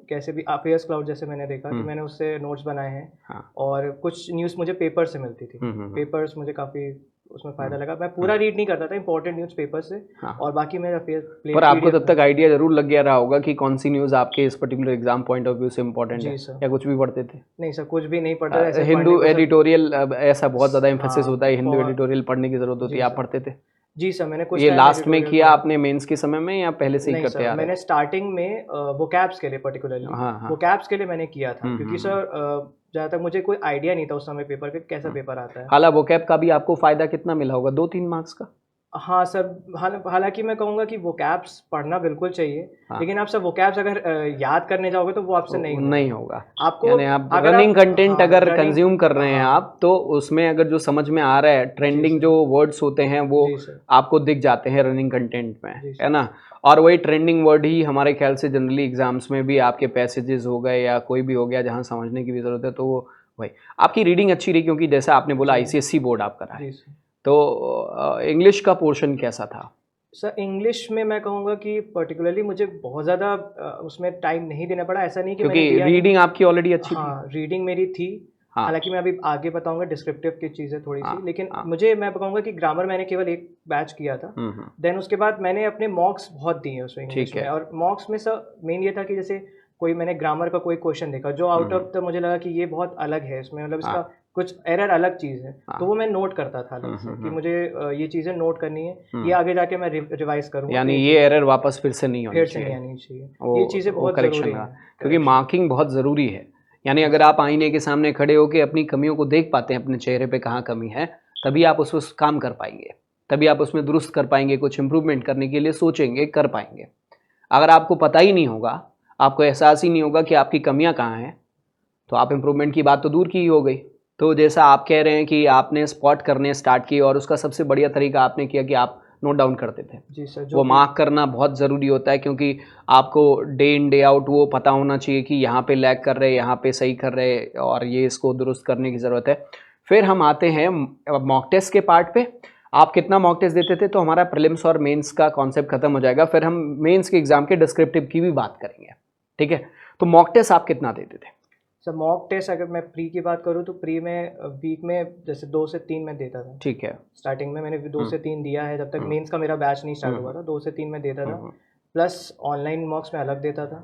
कैसे भी अफेयर्स क्लाउड जैसे मैंने देखा कि हम्म, मैंने उससे नोट्स बनाए हैं। हाँ, और कुछ न्यूज़ मुझे पेपर से मिलती थी। हम्म, पेपर्स मुझे काफ़ी उसमें फ़ायदा लगा। मैं पूरा रीड नहीं करता था, इंपॉर्टेंट न्यूज़ पेपर से। हाँ। और बाकी मेरा पर आपको तब तक आइडिया जरूर लग गया रहा होगा कि कौन सी न्यूज़ आपके इस particular exam point of view से इम्पोर्टेंट है, जी सर। या कुछ भी पढ़ते थे? नहीं सर, कुछ भी नहीं पढ़ता था, ऐसे हिंदू पढ़ने को सर। एडिटोरियल, ऐसा बहुत ज़्यादा एम्फेसिस हाँ, होता है, हिंदू बहुत। एडिटोरियल पढ़ने की ज़रूरत होती जी है, आप सर। पढ़ते थे? जी सर, मैंने कुछ ये टाइम लास्ट में एडिटोरियल किया पढ़ा। आपने मेंस के समय में, या पहले से ही नहीं करते सर, आ रहे मैंने स्टार्टिंग में वोकैब्स के लिए पर्टिकुलरली, हाँ हाँ। वोकैब्स के लिए मैंने किया था, हम्म, क्योंकि हम्म, सर जहाँ तक मुझे कोई आइडिया नहीं था उस समय पेपर का कैसा हम्म। पेपर आता है। हालांकि vocab का भी आपको फायदा कितना मिला होगा, 2-3 मार्क्स का? हाँ सर, हालांकि मैं कहूँगा कि वोकैब्स पढ़ना बिल्कुल चाहिए, हाँ। लेकिन आप सब वोकैब्स अगर याद करने जाओगे तो वो आपसे नहीं होगा। नहीं होगा। आपको यानी आप अगर रनिंग आप कंटेंट हाँ, अगर रनिंग कंज्यूम कर रहे हैं हाँ, आप, तो उसमें अगर जो समझ में आ रहा है, जी ट्रेंडिंग सर। जो वर्ड्स होते हैं वो जी सर। आपको दिख जाते हैं रनिंग कंटेंट में, जी है सर। ना? और वही ट्रेंडिंग वर्ड ही हमारे ख्याल से जनरली एग्जाम्स में भी आपके पैसेजेस हो गए या कोई भी हो गया जहाँ समझने की भी ज़रूरत है, तो वो वही आपकी रीडिंग अच्छी रही, क्योंकि जैसा आपने बोला जी। आईसीएसई बोर्ड आपका रहा है, जी सर। तो इंग्लिश का पोर्शन कैसा था? सर इंग्लिश में मैं कहूँगा कि पर्टिकुलरली मुझे बहुत ज़्यादा उसमें टाइम नहीं देना पड़ा, ऐसा नहीं कि मैंने क्योंकि दिया नहीं। रीडिंग आपकी ऑलरेडी अच्छी थी। हाँ, रीडिंग मेरी थी। हाँ हालाँकि मैं अभी आगे बताऊँगा डिस्क्रिप्टिव की चीज़ें हाँ थोड़ी-सी, लेकिन हाँ। मुझे मैं कहूँगा कि ग्रामर मैंने केवल एक बैच किया था। देन उसके बाद मैंने अपने मॉक्स बहुत दिए उसमें इंग्लिश ठीक में, है। और मॉक्स में सर मेन ये था कि जैसे कोई मैंने ग्रामर का कोई क्वेश्चन देखा जो आउट ऑफ द मुझे लगा कि ये बहुत अलग है, इसमें मतलब इसका हाँ कुछ एरर अलग चीज़ है, हाँ। तो वो मैं नोट करता था अलग से कि मुझे ये चीज़ें नोट करनी है, ये आगे जाके मैं रिवाइज़ करूँगा, तो यानी ये ये चीज़ एरर वापस फिर से नहीं होनी फिर से चाहिए। नहीं आनी चाहिए। वो ये चीज़ें वो बहुत करेक्शन ज़रूरी का, हैं। क्योंकि करेक्शन। मार्किंग बहुत ज़रूरी है। यानी अगर आप आईने के सामने खड़े होकर अपनी कमियों को देख पाते हैं, अपने चेहरे पे कहाँ कमी है, तभी आप उस पर काम कर पाएंगे, तभी आप उसमें दुरुस्त कर पाएंगे, कुछ इंप्रूवमेंट करने के लिए सोचेंगे, कर पाएंगे। अगर आपको पता ही नहीं होगा, आपको एहसास ही नहीं होगा कि आपकी कमियां कहाँ हैं, तो आप इम्प्रूवमेंट की बात तो दूर की ही हो गई। तो जैसा आप कह रहे हैं कि आपने स्पॉट करने स्टार्ट किए, और उसका सबसे बढ़िया तरीका आपने किया कि आप नोट डाउन करते थे। जी सर, जो वो कि मार्क करना बहुत ज़रूरी होता है, क्योंकि आपको डे इन डे आउट वो पता होना चाहिए कि यहाँ पे लैग कर रहे, यहाँ पे सही कर रहे, और ये इसको दुरुस्त करने की ज़रूरत है। फिर हम आते हैं मॉक टेस्ट के पार्ट पे। आप कितना मॉक टेस्ट देते थे, तो हमारा प्रीलिम्स और मेंस का कॉन्सेप्ट खत्म हो जाएगा। फिर हम मेंस के एग्जाम के डिस्क्रिप्टिव की भी बात करेंगे, ठीक है? तो मॉक टेस्ट आप कितना देते थे? सर मॉक टेस्ट अगर मैं प्री की बात करूँ तो प्री में वीक में जैसे 2 से 3 मैं देता था। ठीक है। स्टार्टिंग में मैंने 2 से 3 दिया है, जब तक मेंस का मेरा बैच नहीं स्टार्ट हुआ था, 2 से 3 मैं देता था। प्लस ऑनलाइन मॉक्स में अलग देता था।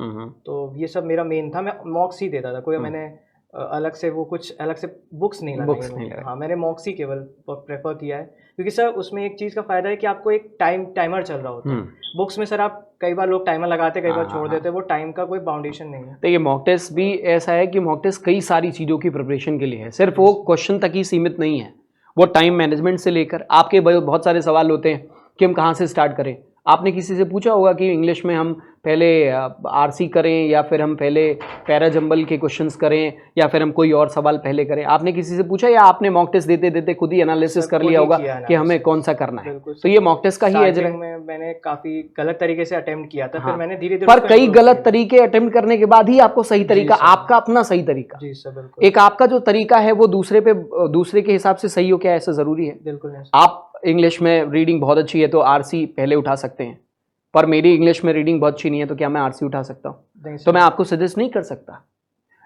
तो ये सब मेरा मेन था, मैं मॉक्स ही देता था, कोई मैंने अलग से वो कुछ अलग से बुक्स नहीं लगाई बुक्स नहीं मुझे। लगाई। हाँ, मैंने मॉक्स ही केवल प्रेफर किया है, क्योंकि सर उसमें एक चीज़ का फ़ायदा है कि आपको एक टाइमर चल रहा होता है। बुक्स में सर आप कई बार लोग टाइमर लगाते, कई बार छोड़ देते, वो टाइम का कोई बाउंडेशन नहीं है। देखिए मॉक टेस्ट भी ऐसा है कि मॉक टेस्ट कई सारी चीज़ों की प्रिपरेशन के लिए है, सिर्फ वो क्वेश्चन तक ही सीमित नहीं है। वो टाइम मैनेजमेंट से लेकर आपके बहुत सारे सवाल होते हैं कि हम कहाँ से स्टार्ट करें। आपने किसी से पूछा होगा कि इंग्लिश में हम पहले आरसी करें, या फिर हम पहले पैराजंबल के क्वेश्चंस करें, या फिर हम कोई और सवाल पहले करें? आपने किसी से पूछा, या आपने मॉक टेस्ट देते देते खुद ही एनालिसिस कर लिया होगा कि हमें कौन सा करना है? तो ये मॉक टेस्ट का ही एज है। में मैंने काफ़ी गलत तरीके से अटेम्प्ट किया था, फिर मैंने धीरे-धीरे पर कई गलत तरीके अटेम्प्ट करने के बाद ही आपको सही तरीका, आपका अपना सही तरीका, जी सर बिल्कुल, एक आपका जो तरीका है वो दूसरे के हिसाब से सही हो, क्या ऐसा ज़रूरी है? बिल्कुल नहीं। आप इंग्लिश में रीडिंग बहुत अच्छी है तो आरसी पहले उठा सकते हैं, पर मेरी इंग्लिश में रीडिंग बहुत अच्छी नहीं है, तो क्या मैं आरसी उठा सकता हूँ? तो मैं आपको सजेस्ट नहीं कर सकता।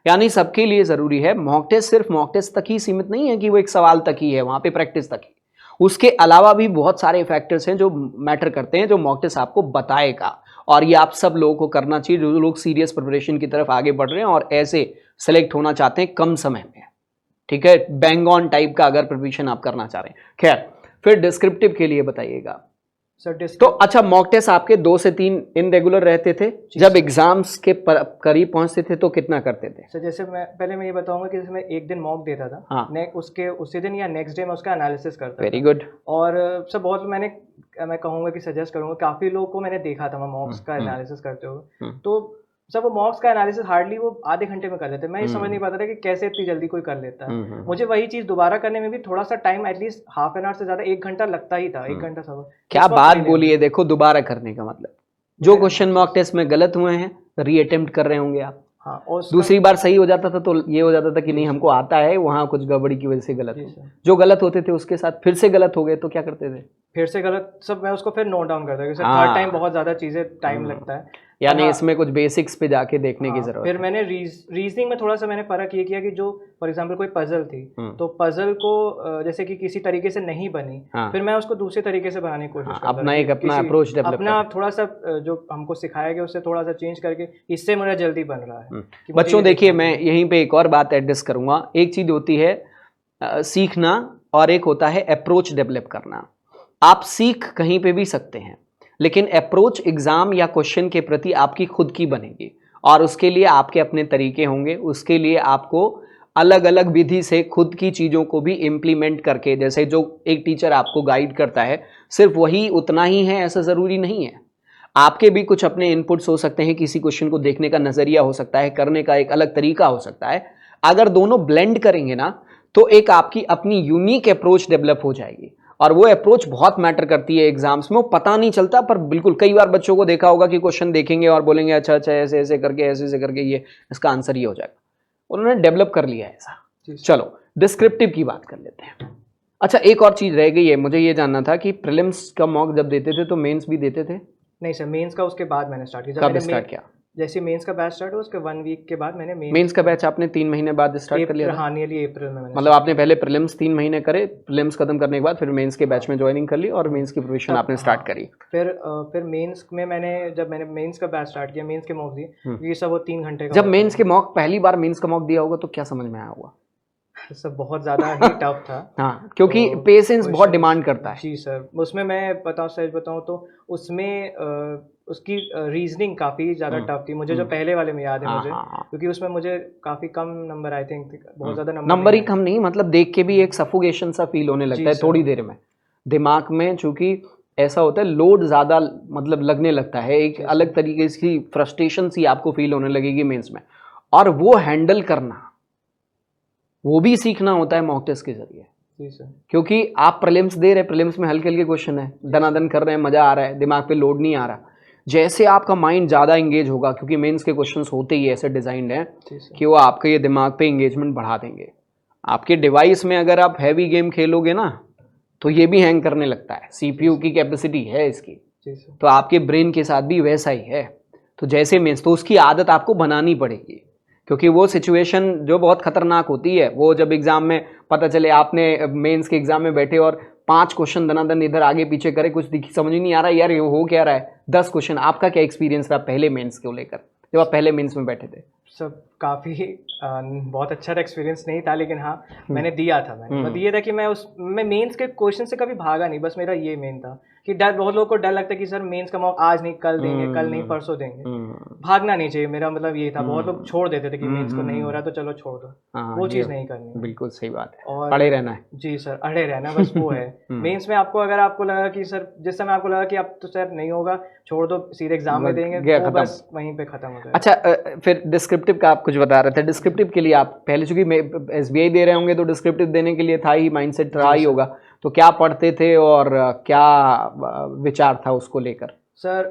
यानी सबके लिए ज़रूरी है। मॉक टेस्ट सिर्फ मॉक टेस्ट तक ही सीमित नहीं है कि वो एक सवाल तक ही है, वहाँ पे प्रैक्टिस तक ही। उसके अलावा भी बहुत सारे फैक्टर्स हैं जो मैटर करते हैं, जो मॉक टेस्ट आपको बताएगा, और ये आप सब लोगों को करना चाहिए जो लोग सीरियस प्रिपरेशन की तरफ आगे बढ़ रहे हैं और ऐसे सेलेक्ट होना चाहते हैं कम समय में, ठीक है? बैंग ऑन टाइप का अगर प्रिपरेशन आप करना चाह रहे हैं। खैर, फिर डिस्क्रिप्टिव के लिए बताइएगा। तो अच्छा, मॉक टेस्ट आपके 2 से 3 इनरेगुलर रहते थे, जब एग्जाम्स के करीब पहुंचते थे तो कितना करते थे? सर जैसे मैं ये बताऊंगा कि जैसे मैं एक दिन मॉक देता था, हाँ, उसी दिन या नेक्स्ट डे मैं उसका एनालिसिस करता था। Very good. और सर बहुत मैं कहूँगा कि सजेस्ट करूँगा, काफ़ी लोगों को मैंने देखा था मैं मॉक्स का एनालिसिस करते हुए, तो सब वो मॉक्स का एनालिसिस हार्डली वो आधे घंटे में कर लेते। मैं ये समझ नहीं पाता था कि कैसे इतनी जल्दी कोई कर लेता है। मुझे वही चीज़ दोबारा करने में भी थोड़ा सा time, at least half an hour से ज़्यादा 1 घंटा लगता ही था, 1 घंटा सब। क्या बात बोली है! देखो, दोबारा करने का मतलब, जो क्वेश्चन मॉक टेस्ट में गलत हुए हैं रीअटेम्प्ट कर रहे होंगे आप। हाँ, और दूसरी बार सही हो जाता था तो ये हो जाता था कि नहीं, हमको आता है, वहाँ कुछ गड़बड़ी की वजह से गलत हो। जो गलत होते थे उसके साथ फिर से गलत हो गए तो क्या करते थे? फिर से गलत सब मैं उसको फिर नोट डाउन करता, क्योंकि थर्ड टाइम बहुत ज़्यादा चीज़ें टाइम लगता है। यानी हाँ, इसमें कुछ बेसिक्स पे जाके देखने की हाँ, जरूरत फिर है। मैंने रीजनिंग में थोड़ा सा मैंने फ़र्क ये किया कि जो फॉर एग्जांपल कोई पजल थी, तो पजल को जैसे कि किसी तरीके से नहीं बनी, हाँ। फिर मैं उसको दूसरे तरीके से बनाने की कोशिश हाँ, करता अपना था एक कि अपना किसी अप्रोच डेवलप अपना थोड़ा सा जो हमको सिखाया गया उससे थोड़ा सा चेंज करके इससे मेरा जल्दी बन रहा है कि मुझे बच्चों ये देखिए, देखना मैं चाहिए। यहीं पे एक और बात एड्रेस करूंगा। एक चीज होती है सीखना, और एक होता है अप्रोच डेवलप करना। आप सीख कहीं पे भी सकते हैं, लेकिन अप्रोच एग्जाम या क्वेश्चन के प्रति आपकी खुद की बनेगी, और उसके लिए आपके अपने तरीके होंगे। उसके लिए आपको अलग अलग विधि से खुद की चीज़ों को भी इम्प्लीमेंट करके, जैसे जो एक टीचर आपको गाइड करता है सिर्फ वही उतना ही है ऐसा ज़रूरी नहीं है। आपके भी कुछ अपने इनपुट्स हो सकते हैं, किसी क्वेश्चन को देखने का नज़रिया हो सकता है, करने का एक अलग तरीका हो सकता है। अगर दोनों ब्लेंड करेंगे ना, तो एक आपकी अपनी यूनिक अप्रोच डेवलप हो जाएगी, और वो अप्रोच बहुत मैटर करती है एग्जाम्स में। वो पता नहीं चलता, पर बिल्कुल कई बार बच्चों को देखा होगा कि क्वेश्चन देखेंगे और बोलेंगे अच्छा अच्छा ऐसे ऐसे करके, ऐसे ऐसे करके ये इसका आंसर ये हो जाएगा। उन्होंने डेवलप कर लिया है ऐसा। चलो डिस्क्रिप्टिव की बात कर लेते हैं। अच्छा, एक और चीज रह गई है, मुझे ये जानना था कि प्रीलिम्स का मॉक जब देते थे तो मेंस भी देते थे? नहीं सर, मेंस का उसके बाद मैंने स्टार्ट किया। जब कब मैंने स्टार्ट किया? जैसे मेंस का बैच स्टार्ट हुआ उसके 1 वीक के बाद मैंने मेंस का बैच आपने 3 महीने बाद स्टार्ट कर लिया था? हाँ, नियरली अप्रैल में मैंने मतलब आपने पहले प्रीलिम्स 3 महीने करे, प्रीलिम्स खत्म करने के बाद फिर मेंस के बैच में ज्वाइनिंग कर ली, और मेंस की प्रिपरेशन आपने स्टार्ट करी। फिर मेंस में जब मैंने मेंस का बैच स्टार्ट किया, मेंस के मॉक दिए, ये सब वो 3 घंटे का जब होता मेंस के मॉक पहली बार मेंस का मॉक दिया होगा तो क्या समझ में आया होगा? है। सब बहुत ज़्यादा ही टफ था। हाँ, क्योंकि तो पेशेंस बहुत क्वेश्चंस डिमांड करता है। जी सर, उसमें मैं सच बताऊँ तो उसमें उसकी रीजनिंग काफ़ी ज़्यादा टफ थी। मुझे जो पहले वाले में याद है हाँ मुझे, हाँ हाँ। क्योंकि उसमें मुझे काफ़ी कम नंबर आई थिंक, बहुत ज़्यादा नंबर नंबर ही नहीं आए। कम नहीं, मतलब देख के भी एक सफोकेशन सा फील होने लगता जी है सर। थोड़ी देर में दिमाग में, चूंकि ऐसा होता है लोड ज़्यादा मतलब लगने लगता है, एक अलग तरीके की फ्रस्ट्रेशन सी आपको फील होने लगेगी मेंस में, और वो हैंडल करना, वो भी सीखना होता है मॉक टेस्ट के जरिए। जी सर। क्योंकि आप प्रीलिम्स दे रहे हैं, प्रीलिम्स में हल्के हल्के क्वेश्चन है, दनादन कर रहे हैं, मजा आ रहा है, दिमाग पे लोड नहीं आ रहा। जैसे आपका माइंड ज़्यादा एंगेज होगा, क्योंकि मेंस के क्वेश्चंस होते ही ऐसे डिजाइंड हैं जी सर। कि वो आपके ये दिमाग पे एंगेजमेंट बढ़ा देंगे। आपके डिवाइस में अगर आप हैवी गेम खेलोगे ना, तो ये भी हैंग करने लगता है। सीपीयू की कैपेसिटी है इसकी, जी सर। तो आपके ब्रेन के साथ भी वैसा ही है। तो जैसे मेंस, तो उसकी आदत आपको बनानी पड़ेगी, क्योंकि वो सिचुएशन जो बहुत खतरनाक होती है, वो जब एग्जाम में पता चले आपने मेंस के एग्जाम में बैठे और 5 क्वेश्चन दनादन इधर आगे पीछे करे, कुछ समझ ही नहीं आ रहा यार ये हो क्या रहा है, 10 क्वेश्चन। आपका क्या एक्सपीरियंस था पहले मेंस को लेकर, जब आप पहले मेंस में बैठे थे? सब काफ़ी बहुत अच्छा एक्सपीरियंस नहीं था, लेकिन हाँ मैंने दिया था। मतलब ये था कि मैं मेंस के क्वेश्चन से कभी भागा नहीं, बस मेरा ये मेन था कि बहुत लोगों को डर लगता है कि सर मेंस का मॉक आज नहीं कल देंगे, कल नहीं परसों देंगे। भागना नहीं चाहिए, मेरा मतलब ये था। बहुत लोग छोड़ देते थे कि मेंस को नहीं हो रहा तो चलो छोड़ दो, वो चीज़ नहीं करनी है। बिल्कुल सही बात है, और पढ़े रहना है। जी सर, अड़े रहना बस वो है। मेंस में आपको अगर आपको लगा कि सर, जिस समय आपको लगा कि अब तो सर नहीं होगा, छोड़ दो, सीधे एग्जाम में देंगे, गया वो खत्म। बस वहीं पे खत्म हो जाएगा। अच्छा, फिर डिस्क्रिप्टिव का आप कुछ बता रहे थे। डिस्क्रिप्टिव के लिए आप पहले, चूंकि एसबीआई दे रहे होंगे तो डिस्क्रिप्टिव देने के लिए था ही, माइंडसेट रहा ही होगा, तो क्या पढ़ते थे और क्या विचार था उसको लेकर? सर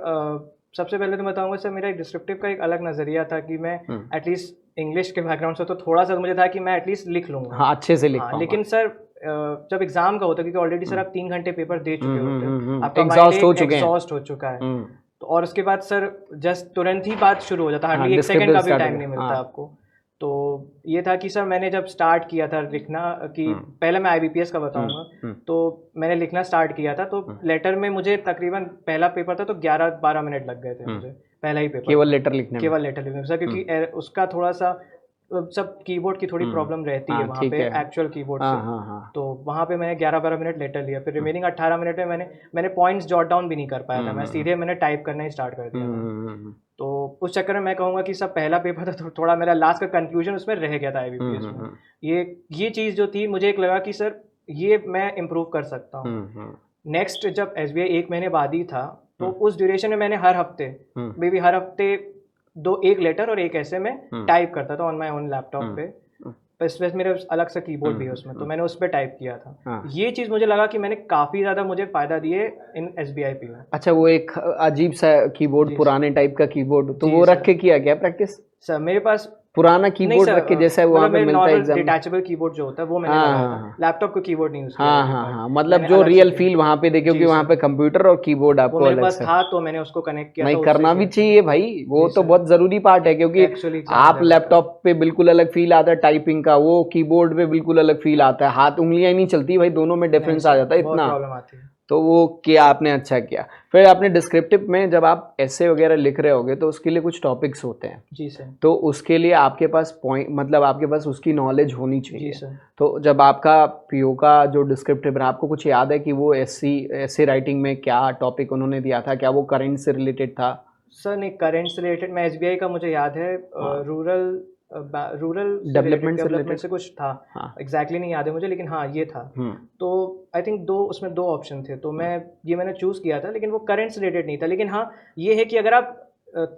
सबसे पहले तो बताऊंगा सर, मेरा एक डिस्क्रिप्टिव का एक अलग नज़रिया था कि मैं एटलीस्ट इंग्लिश के बैकग्राउंड से तो थोड़ा सा मुझे था कि मैं एटलीस्ट लिख लूँगा। हाँ, अच्छे से लिख हाँ, पाऊंगा। लेकिन सर जब एग्जाम का होता है, क्योंकि ऑलरेडी सर आप 3 घंटे पेपर दे चुके होते हैं, आपका एग्जॉस्ट हो माइंड चुके हैं। एग्जॉस्ट हो चुका है, तो और उसके बाद सर जस्ट तुरंत ही बात शुरू हो जाता है, हार्डली 1 सेकंड का भी टाइम नहीं मिलता आपको। तो ये था कि सर मैंने जब स्टार्ट किया था लिखना, कि पहले मैं आईबीपीएस का बताऊंगा, तो मैंने लिखना स्टार्ट किया था, तो लेटर में मुझे तकरीबन, पहला पेपर था तो 11-12 मिनट लग गए थे मुझे, पहला ही पेपर, केवल लेटर लिखने में। केवल लेटर लिखने में सर, क्योंकि उसका थोड़ा सा सब कीबोर्ड की थोड़ी प्रॉब्लम रहती है वहाँ पे एक्चुअल कीबोर्ड से। तो वहाँ पे मैंने 11-12 मिनट लेटर लिया, फिर रिमेनिंग 18 मिनट में मैंने पॉइंट्स जॉट डाउन भी नहीं कर पाया था, मैं सीधे मैंने टाइप करना ही स्टार्ट कर दिया था। तो उस चक्कर में मैं कहूँगा कि सब पहला पेपर था तो थोड़ा मेरा लास्ट का कंफ्यूजन उसमें रह गया था आईबीपीएस में। ये चीज़ जो थी, मुझे एक लगा कि सर ये मैं इम्प्रूव कर सकता हूँ। नेक्स्ट जब एसबीआई 1 महीने बाद ही था, तो उस ड्यूरेशन में मैंने हर हफ्ते एक लेटर और एक ऐसे में टाइप करता था ऑन माई ओन लैपटॉप पे। बस मेरे अलग से कीबोर्ड भी है उसमें, तो मैंने उस पर टाइप किया था। ये चीज़ मुझे लगा कि मैंने काफ़ी ज़्यादा मुझे फ़ायदा दिए इन एसबीआईपी में। अच्छा, वो एक अजीब सा कीबोर्ड, पुराने टाइप का कीबोर्ड, तो वो रख के किया क्या प्रैक्टिस? सर मेरे पास पुराना नहीं कीबोर्ड सर, रख के जैसा वहाँ मतलब पे मैं मिलता है नॉर्मल एग्जाम। डिटैचेबल कीबोर्ड जो होता है वो मैंने हाँ लगाया हाँ था, हाँ लैपटॉप को कीबोर्ड नहीं यूज़ किया हाँ एक हाँ बार, हाँ, मतलब मैंने जो अलग से रियल किया। फील वहाँ पे दे, क्योंकि जी वहाँ सर, पे कंप्यूटर और कीबोर्ड वो आपको मेरे अलग पास से। था तो मैंने उसको कनेक्ट किया नहीं, था, उससे करना भी किया था। चाहिए भाई, वो जी तो सर, बहुत जरूरी पार्ट है, क्योंकि एक्चुअली एग्जाम आप लेवल का। लैपटॉप पे बिल्कुल अलग फील आता है टाइपिंग का, वो कीबोर्ड पे बिल्कुल अलग फील आता है, हाथ उंगलियां ही नहीं चलती भाई, दोनों में नहीं डिफरेंस आ सर, जाता है बहुत इतना। प्रॉब्लम आती है। तो वो किया आपने, अच्छा किया। फिर आपने डिस्क्रिप्टिव में जब आप ऐसे वगैरह लिख रहे होगे तो उसके लिए कुछ टॉपिक्स होते हैं, जी सर। तो उसके लिए आपके पास पॉइंट, मतलब आपके पास उसकी नॉलेज होनी जी चाहिए। सर। तो जब आपका पीओ का जो डिस्क्रिप्टिव है, आपको कुछ याद है कि वो एससी राइटिंग में क्या टॉपिक उन्होंने दिया था, क्या वो करंट से रिलेटेड था? सर नहीं, करंट से रिलेटेड मैं एसबीआई का मुझे याद है, हाँ, रूरल से रिलेटेड, डेवलपमेंट से डेवलपमेंट रिलेटेड। से कुछ था। हाँ। एग्जैक्टली नहीं याद है मुझे, लेकिन हाँ ये था। तो आई थिंक दो उसमें दो ऑप्शन थे, तो मैंने चूज़ किया था, लेकिन वो करंट से रिलेटेड नहीं था। लेकिन हाँ ये है कि अगर आप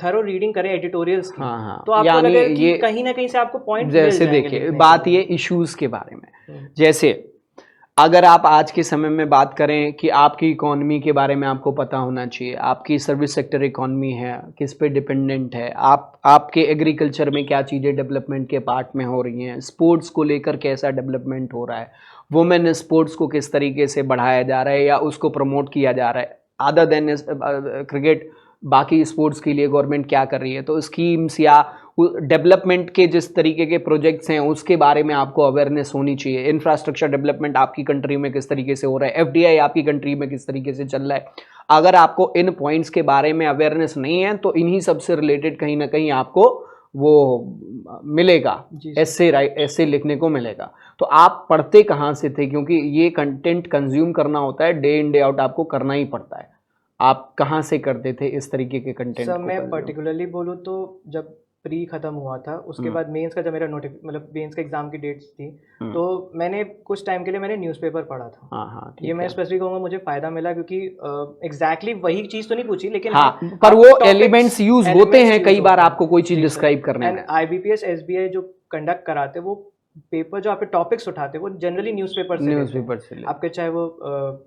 थरो रीडिंग करें एडिटोरियल्स की, हाँ हाँ, तो आपको यानी लगेगा कि ये, कहीं ना कहीं से आपको पॉइंट मिल जैसे जाएंगे देखिए लिखने के बात लिए। ये इश्यूज के बारे में, हम्म, जैसे अगर आप आज के समय में बात करें कि आपकी इकोनॉमी के बारे में आपको पता होना चाहिए, आपकी सर्विस सेक्टर इकोनॉमी है किस पे डिपेंडेंट है, आपके एग्रीकल्चर में क्या चीज़ें डेवलपमेंट के पार्ट में हो रही हैं, स्पोर्ट्स को लेकर कैसा डेवलपमेंट हो रहा है, वुमेन स्पोर्ट्स को किस तरीके से बढ़ाया जा रहा है या उसको प्रमोट किया जा रहा है, अदर देन क्रिकेट, बाकी स्पोर्ट्स के लिए गवर्नमेंट क्या कर रही है, तो स्कीम्स या डेवलपमेंट के जिस तरीके के प्रोजेक्ट्स हैं उसके बारे में आपको अवेयरनेस होनी चाहिए। इंफ्रास्ट्रक्चर डेवलपमेंट आपकी कंट्री में किस तरीके से हो रहा है, एफडीआई आपकी कंट्री में किस तरीके से चल रहा है। अगर आपको इन पॉइंट्स के बारे में अवेयरनेस नहीं है तो इन्हीं सबसे रिलेटेड कहीं ना कहीं आपको वो मिलेगा, जी सर। ऐसे लिखने को मिलेगा। तो आप पढ़ते कहाँ से थे, क्योंकि ये कंटेंट कंज्यूम करना होता है, डे इन डे आउट आपको करना ही पड़ता है। आप कहाँ से करते थे इस तरीके के कंटेंट सर को मैं कंज्यूम? पर्टिकुलरली बोलूँ तो जब प्री खत्म हुआ था, उसके बाद मेंस का जब मेरा मतलब मेंस का एग्जाम की डेट्स थी, तो मैंने कुछ टाइम के लिए मैंने न्यूज़पेपर पढ़ा था। हाँ हाँ, ये ठीक मैं है। स्पेसिफिक कहूँगा, मुझे फ़ायदा मिला, क्योंकि एग्जैक्टली वही चीज़ तो नहीं पूछी, लेकिन हाँ, हाँ पर आप वो टॉपिक्स एलिमेंट्स यूज होते एलिमेंट्स हैं यूज़ कई बार होते आपको कोई हैं। चीज जी सर। डिस्क्राइब करने एंड में। आईबीपीएस एसबीआई जो कंडक्ट कराते हैं, वो पेपर जो आप टॉपिक्स उठाते हैं वो जनरली न्यूज़पेपर से लेते हैं। न्यूज़पेपर से ले। आपके चाहे वो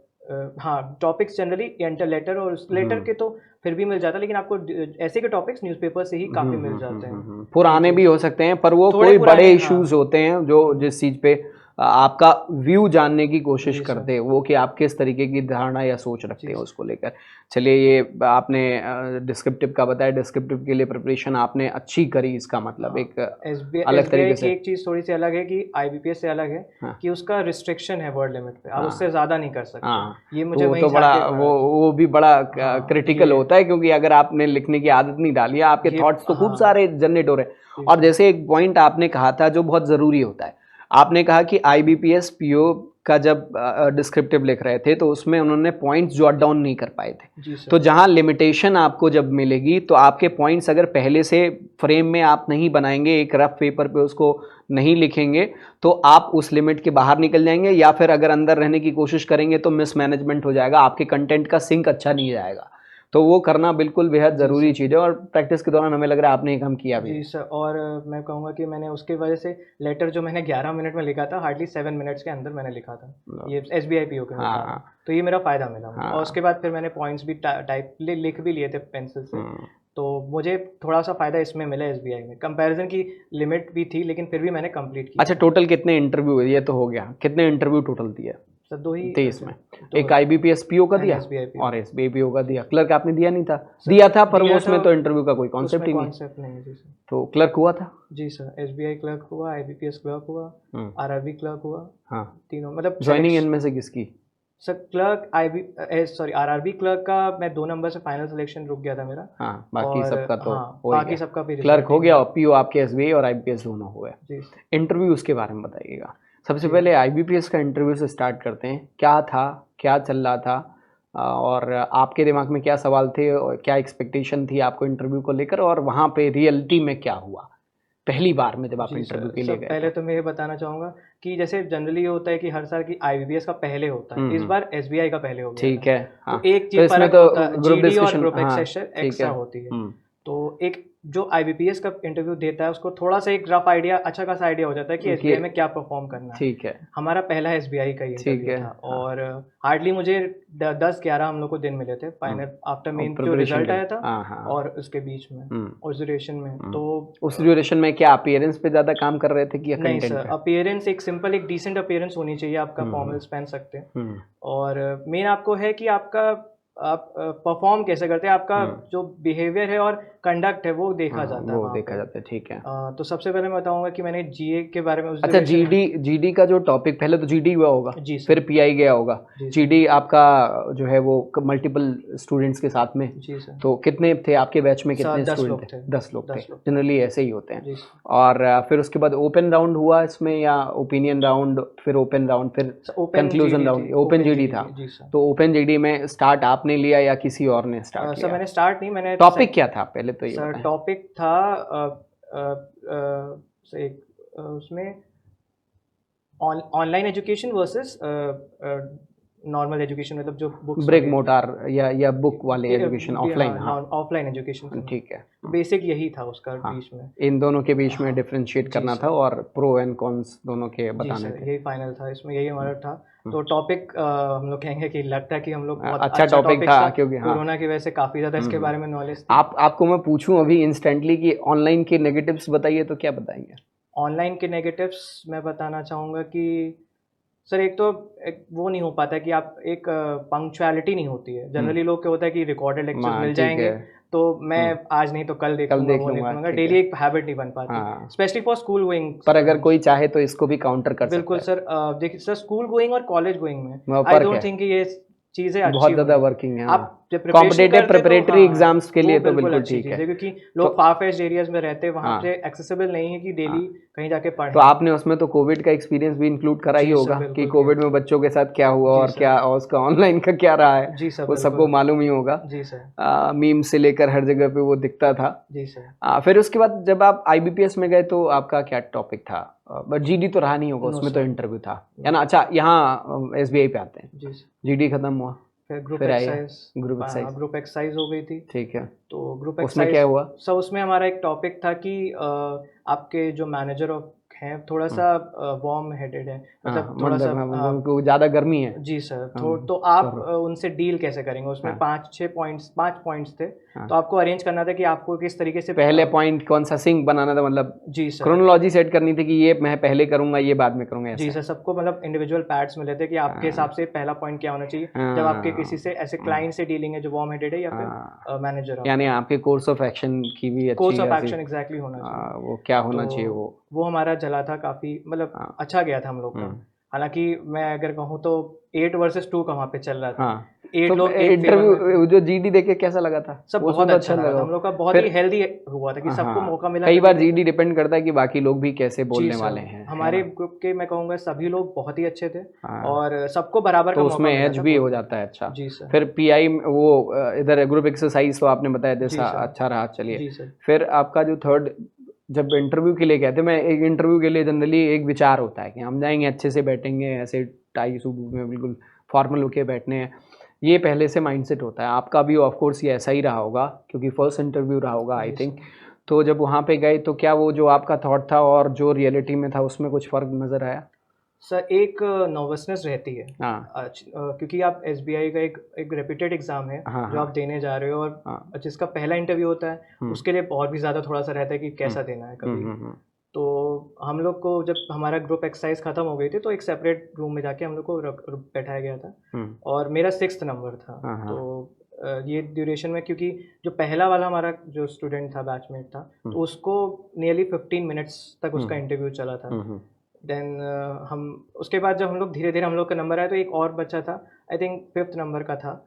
हाँ टॉपिक्स जनरली एंटर लेटर, और उस लेटर के तो फिर भी मिल जाता है, लेकिन आपको ऐसे के टॉपिक्स न्यूज़पेपर से ही काफ़ी मिल जाते हैं। ये पुराने भी चीज़ हो सकते हैं, पर वो थोड़े कोई बड़े पुराने, इश्यूज हाँ। होते हैं जो जिस चीज पे आपका व्यू जानने की कोशिश जी करते सर। हैं, वो कि आप किस तरीके की धारणा या सोच रखते जी हैं सर। उसको लेकर। चलिए, ये आपने डिस्क्रिप्टिव का बताया, डिस्क्रिप्टिव के लिए प्रिपरेशन आपने अच्छी करी, इसका मतलब हाँ, एक एसबीआई अलग एसबीआई तरीके की से। एक चीज़ थोड़ी सी अलग है कि आईबीपीएस से अलग है, हाँ कि उसका रिस्ट्रिक्शन है वर्ड लिमिट पे, आप हाँ उससे ज़्यादा नहीं कर सकते। हाँ, ये तो मुझे वो वहीं तो बड़ा, जाके पड़ा। वो भी बड़ा हाँ क्रिटिकल ये होता है, क्योंकि अगर आपने लिखने की आदत नहीं डाली है, आपके ये थॉट्स तो खूब हाँ सारे जनरेट हो रहे हैं। जी और सर। जैसे एक पॉइंट आपने कहा था जो बहुत ज़रूरी होता है, आपने कहा कि आईबीपीएस पीओ का जब डिस्क्रिप्टिव लिख रहे थे तो उसमें उन्होंने पॉइंट्स जॉट डाउन नहीं कर पाए थे। जी तो सर। जहां लिमिटेशन आपको जब मिलेगी तो आपके पॉइंट्स अगर पहले से फ्रेम में आप नहीं बनाएंगे, एक रफ पेपर पे उसको नहीं लिखेंगे, तो आप उस लिमिट के बाहर निकल जाएंगे, या फिर अगर अंदर रहने की कोशिश करेंगे तो मिसमैनेजमेंट हो जाएगा, आपके कंटेंट का सिंक अच्छा नहीं जाएगा। तो वो करना बिल्कुल बेहद जी ज़रूरी सर। चीज़ है, और प्रैक्टिस के दौरान हमें लग रहा है आपने ये काम किया भी जी है। सर। और मैं कहूँगा कि मैंने उसके वजह से लेटर जो मैंने 11 मिनट में लिखा था, हार्डली 7 मिनट्स के अंदर मैंने लिखा था, ये एसबीआई पीओ के मैं बता रहा हूँ। हाँ तो ये मेरा फ़ायदा मिला मुझे, और हाँ। उसके बाद फिर मैंने पॉइंट्स भी टाइप लिख भी लिए थे पेंसिल से। हम्म। तो मुझे थोड़ा सा फ़ायदा इसमें मिला एसबीआई में, कंपैरिजन की लिमिट भी थी, लेकिन फिर भी मैंने कंप्लीट किया अच्छा, था। टोटल कितने इंटरव्यू हुए, ये तो हो गया, कितने इंटरव्यू टोटल दिए सर 2 ही 23 में? तो एक आईबीपीएस पीओ का एंड दिया एसबीआई और पीओ। एसबीआई पीओ का जी दिया। सर। क्लर्क आपने दिया नहीं था? सर दिया था, पर वो दिया था, उसमें तो इंटरव्यू का कोई कॉन्सेप्ट उसमें ही नहीं। कॉन्सेप्ट नहीं है। जी सर। तो क्लर्क हुआ था? जी सर, एसबीआई क्लर्क हुआ, आईबीपीएस क्लर्क हुआ, हम्म। आरआरबी क्लर्क हुआ, हाँ। तीनों मतलब ज्वाइनिंग इनमें से किसकी? सर क्लर्क आरआरबी क्लर्क का मैं 2 नंबर से फाइनल सिलेक्शन रुक गया था मेरा। हाँ, बाकी और सबका तो हाँ हो ही बाकी गया। सबका भी क्लर्क रिजल्ट हो ही गया नहीं। और पीओ आपके एसबीआई और आईबीपीएस दोनों हुए। जी इंटरव्यूज के बारे में बताइएगा। सबसे जी। पहले आईबीपीएस का इंटरव्यू से स्टार्ट करते हैं। क्या था, क्या चल रहा था, और आपके दिमाग में क्या सवाल थे और क्या एक्सपेक्टेशन थी आपको इंटरव्यू को लेकर, और वहाँ पे रियलिटी में क्या हुआ पहली बार में जब आप जी इंटरव्यू सर, के लिए सब गए पहले तो? तो मैं ये बताना चाहूँगा कि जैसे जनरली ये होता है कि हर साल की आईबीपीएस का पहले होता है, इस हम्म। बार एसबीआई का पहले हो गया ठीक था। है। हाँ, तो एक तो चीज़ इसमें फ़र्क तो होता है, ग्रुप जीडी और डिस्कशन, ग्रुप हाँ एक्सेशन ठीक एक्स्ट्रा है। होती है। तो एक जो IBPS का इंटरव्यू देता है उसको थोड़ा सा एक रफ आइडिया, अच्छा खासा आइडिया हो जाता है कि SBI में क्या परफॉर्म करना है। ठीक है। हमारा पहला SBI का ही ठीक इंटरव्यू है, था हाँ। और हार्डली मुझे 10-11 हम लोग को दिन मिले थे फाइनल आफ्टर मेन जो प्रिपरेशन रिजल्ट के आया था हाँ हाँ। और उसके बीच में उस ड्यूरेशन में। तो उस ड्यूरेशन में क्या अपीयरेंस पे ज्यादा काम कर रहे थे कि या नहीं कंटेंट सर, पे? अपीयरेंस एक सिंपल एक डिसेंट अपीयरेंस होनी चाहिए, आपका फॉर्मल्स पहन सकते हैं हम्म, और मेन आपको है कि आपका आप परफॉर्म कैसे करते हैं, आपका जो बिहेवियर है और कंडक्ट है वो देखा जाता है वो वहाँ देखा पे। जाता है, ठीक है। तो सबसे पहले मैं बताऊंगा कि मैंने GA के बारे में उस अच्छा, duration में- जीडी का जो टॉपिक, पहले तो जीडी हुआ होगा, जी सर। फिर पीआई गया होगा। जी सर। जीडी आपका जो है वो मल्टीपल स्टूडेंट्स के साथ में, जी सर। तो कितने थे आपके बैच में, कितने 10 स्टूडेंट लोग थे? थे। 10 लोग थे, 10 लोग। जनरली ऐसे ही होते हैं। जी सर। और फिर उसके बाद ओपन राउंड हुआ इसमें, या ओपिनियन राउंड, फिर ओपन राउंड, फिर ओपन कंक्लूजन GD राउंड? थी, ओपन जीडी GD था। थी। जी सर। तो ओपन जीडी में स्टार्ट आपने लिया या किसी और ने स्टार्ट सर किया? मैंने स्टार्ट नहीं, मैंने टॉपिक क्या था पहले तो ये सर बताएं। टॉपिक था एक उसमें online education versus normal education, मतलब जो बुक्स ब्रेक मोटार या बुक वाले एजुकेशन, ऑफलाइन? हाँ, ऑफलाइन एजुकेशन। ठीक है। बेसिक यही था उसका हाँ, बीच में। इन दोनों के बीच में हाँ, डिफरेंशिएट जी करना सर। था और प्रो एंड कॉन्स दोनों के जी बताने सर, थे। यही फाइनल था, इसमें यही हमारा था। तो टॉपिक हम लोग कहेंगे कि लगता है कि हम लोग बहुत अच्छा अच्छा टॉपिक टॉपिक था, था, क्योंकि हाँ, कोरोना की वजह से काफ़ी ज़्यादा इसके बारे में नॉलेज थी। आपको मैं पूछूं अभी इंस्टेंटली कि ऑनलाइन के नेगेटिव्स बताइए, तो क्या बताएंगे? ऑनलाइन के नेगेटिव्स मैं बताना चाहूँगा कि सर एक तो एक वो नहीं हो पाता है कि आप एक पंक्चुअलिटी नहीं होती है। जनरली लोग क्या होता है कि रिकॉर्डेड लेक्चर्स मिल ठीक जाएंगे है। तो मैं आज नहीं तो कल देख कल लूंगा, देख वो देख लूंगा, लूंगा, ठीक डेली है। एक हैबिट नहीं बन पाती, हाँ, स्पेशली फॉर स्कूल गोइंग। पर अगर कोई चाहे तो इसको भी काउंटर कर सकता बिल्कुल है। सर। देखिए सर, स्कूल गोइंग और कॉलेज गोइंग में वहाँ आई फर्क डोंट है, थिंक कि ये चीज़ें अच्छी बहुत ज्यादा होंगी। वर्किंग है। आप जब प्रिपरेशन कॉम्पिटेटिव करते तो प्रिपरेटरी एग्जाम्स के वो लिए तो बिल्कुल बिल्कुल अच्छी ठीक चीज़ है। है, क्योंकि लोग फार फेच्ड एरियाज में रहते हैं, वहाँ हाँ, पे एक्सेसिबल नहीं है कि डेली हाँ, कहीं जाके पढ़ें। तो आपने उसमें तो कोविड का एक्सपीरियंस भी इंक्लूड करा ही जी सर, होगा कि बिल्कुल कोविड किया। में बच्चों के साथ क्या हुआ जी और सर। क्या, और उसका ऑनलाइन का क्या रहा है, जी सर, वो सबको बिल्कुल। मालूम ही होगा। जी सर। मीम से लेकर हर जगह पे वो दिखता था। जी सर। फिर उसके बाद जब आप आईबीपीएस में गए तो आपका क्या टॉपिक था? बट जीडी तो रहा नहीं होगा, नो उसमें तो सर। इंटरव्यू था, है ना? अच्छा, यहाँ एसबीआई पे आते हैं। जी सर। जीडी खत्म हुआ, फिर ग्रुप फिर आइए exercise. Group exercise. Group exercise हो गई थी। ठीक है, तो ग्रुप उसमें क्या एक्सरसाइज हुआ? सर, उसमें हमारा एक टॉपिक था कि आपके जो मैनेजर ऑफ हैं थोड़ा सा वार्म हेडेड है, मतलब थोड़ा सा उनको ज्यादा गर्मी है। जी सर। तो आप तो उनसे डील कैसे करेंगे, उसमें हाँ, 5 पॉइंट्स थे। हाँ। तो आपको अरेंज करना था कि आपको किस तरीके से पहले पॉइंट कौन सा सिंक बनाना था, मतलब जी सर। क्रोनोलॉजी सेट करनी थी कि ये मैं पहले करूंगा, ये बाद में करूंगा, जी ऐसे? सर, सबको मतलब इंडिविजुअल पैड्स मिले थे कि आपके हिसाब से पहला पॉइंट क्या होना चाहिए जब आपके किसी से ऐसे क्लाइंट से डीलिंग है जो वार्म हेडेड है या फिर मैनेजर। यानी आपके कोर्स ऑफ एक्शन की भी अच्छी कोर्स ऑफ खासी, एक्शन एग्जैक्टली होना चाहिए। वो क्या होना तो चाहिए वो हमारा चला था काफ़ी, मतलब अच्छा गया था हम लोग का। हालांकि मैं अगर कहूँ तो 8 वर्सेस 2 का वहाँ पे चल रहा था। हाँ, 8 तो लोग एक फेवर में थे। इंटरव्यू जो जीडी देखे कैसा लगा था? सब उसमें बहुत तो अच्छा लगा था, हम लोग का बहुत फिर ही हेल्दी हुआ था कि सबको मौका मिला। कई बार जीडी डिपेंड करता है कि बाकी लोग भी कैसे बोलने वाले हैं। हमारे ग्रुप के मैं कहूँगा सभी लोग बहुत ही अच्छे थे हाँ, और सबको बराबर तो का मौका उसमें मिला एज था भी हो बोलने। जाता है। अच्छा, जी सर। फिर पीआई वो इधर ग्रुप एक्सरसाइज तो आपने बताया जी जैसा सर। अच्छा रहा, चलिए। जी सर। फिर आपका जो थर्ड, जब इंटरव्यू के लिए गए थे, मैं एक इंटरव्यू के लिए जनरली एक विचार होता है कि हम जाएंगे अच्छे से बैठेंगे, ऐसे टाई सूट में बिल्कुल फॉर्मल होके बैठने हैं, ये पहले से माइंडसेट होता है। आपका भी ऑफ कोर्स ये ऐसा ही रहा होगा क्योंकि फर्स्ट इंटरव्यू रहा होगा आई थिंक। तो जब वहाँ पे गए तो क्या वो जो आपका थॉट था और जो रियलिटी में था उसमें कुछ फ़र्क नज़र आया? सर एक नर्वसनेस रहती है। हाँ, क्योंकि आप एसबीआई का एक रेप्यूटेड एग्जाम है हाँ, जो आप देने जा रहे हो और जिसका पहला इंटरव्यू होता है उसके लिए और भी ज़्यादा थोड़ा सा रहता है कि कैसा देना है कभी। तो हम लोग को जब हमारा ग्रुप एक्सरसाइज खत्म हो गई थी तो एक सेपरेट रूम में जाके हम लोग को बैठाया गया था और मेरा 6th नंबर था। तो ये ड्यूरेशन में, क्योंकि जो पहला वाला हमारा जो स्टूडेंट था, बैचमेट था, तो उसको नियरली 15 मिनट्स तक उसका इंटरव्यू चला था। देन हम उसके बाद जब हम लोग धीरे धीरे हम लोग का नंबर आया तो एक और बच्चा था, आई थिंक 5th नंबर का था।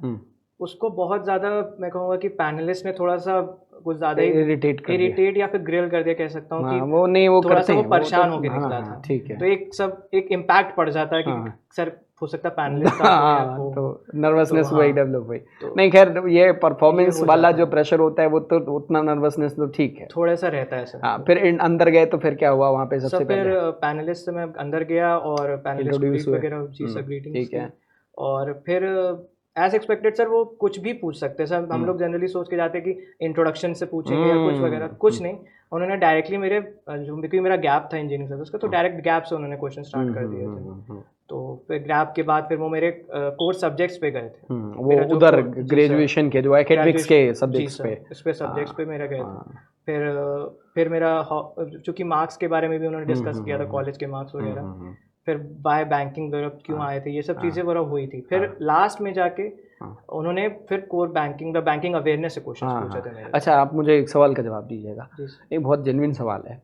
उसको बहुत ज़्यादा मैं कहूँगा कि पैनलिस्ट ने थोड़ा सा कुछ ज़्यादा ही इरिटेट या फिर ग्रिल कर दिया, कह सकता हूँ कि वो नहीं, वो थोड़ा सा वो हैं, परेशान तो, होकर निकला था। ठीक है। तो एक इम्पैक्ट पड़ जाता है कि सर हो सकता है पैनलिस्ट तो नर्वसनेस तो वही डेवलप हुई। नहीं खैर, ये परफॉर्मेंस ये वाला जो प्रेशर होता है वो तो उतना नर्वसनेस तो ठीक है, थोड़ा सा रहता है सर। हाँ, फिर अंदर गए तो फिर क्या हुआ वहाँ पे? सबसे पहले फिर पैनलिस्ट से मैं अंदर गया और पैनलिस्ट वगैरह जी सर ग्रीटिंग्स, ठीक है। और फिर एज एक्सपेक्टेड सर वो कुछ भी पूछ सकते हैं सर। हम लोग जनरली सोच के जाते हैं कि इंट्रोडक्शन से पूछेंगे या कुछ वगैरह, कुछ नहीं। उन्होंने डायरेक्टली मेरे जो क्योंकि मेरा गैप था इंजीनियरिंग सर्विस का, तो डायरेक्ट गैप से उन्होंने क्वेश्चन स्टार्ट कर दिए थे। तो फिर गैप के बाद फिर वो मेरे कोर सब्जेक्ट्स पे गए थे। वो उधर ग्रेजुएशन के जो एकेडमिक्स के सब्जेक्ट्स पे, इस पे सब्जेक्ट्स पे मेरा गए थे। फिर मेरा चूंकि मार्क्स के बारे में भी उन्होंने डिस्कस किया था, कॉलेज के मार्क्स वगैरह। फिर बाय बैंकिंग वगैरह क्यों आए थे, ये सब चीज़ें वगैरह हुई थी। फिर लास्ट में जाके उन्होंने फिर core banking the banking awareness से क्वेश्चन पूछे थे मेरे। अच्छा, आप मुझे एक सवाल का जवाब दीजिएगा, एक बहुत जेन्युइन सवाल है।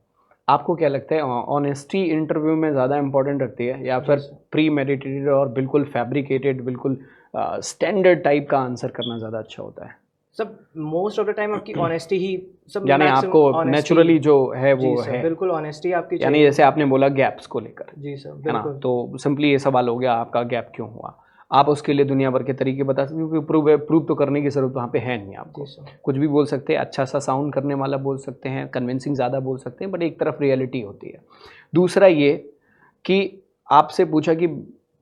आपको क्या लगता है ऑनेस्टी इंटरव्यू में ज़्यादा इंपॉर्टेंट रखती है या फिर प्री मेडिटेटेड और बिल्कुल फैब्रिकेटेड, बिल्कुल स्टैंडर्ड टाइप का आंसर करना ज़्यादा अच्छा होता है? सब मोस्ट ऑफ द टाइम आपकी ऑनेस्टी ही सब, यानी आपको नेचुरली जो है वो है, बिल्कुल ऑनेस्टी आपकी, यानी जैसे आपने बोला गैप्स को लेकर, जी सर, है ना, तो सिंपली ये सवाल हो गया आपका गैप क्यों हुआ। आप उसके लिए दुनिया भर के तरीके बता सकते, क्योंकि प्रूव तो करने की जरूरत वहाँ पे है नहीं आपको। कुछ भी बोल सकते हैं, अच्छा सा साउंड करने वाला बोल सकते हैं, कन्विंसिंग ज़्यादा बोल सकते हैं, बट एक तरफ रियलिटी होती है। दूसरा ये कि आपसे पूछा कि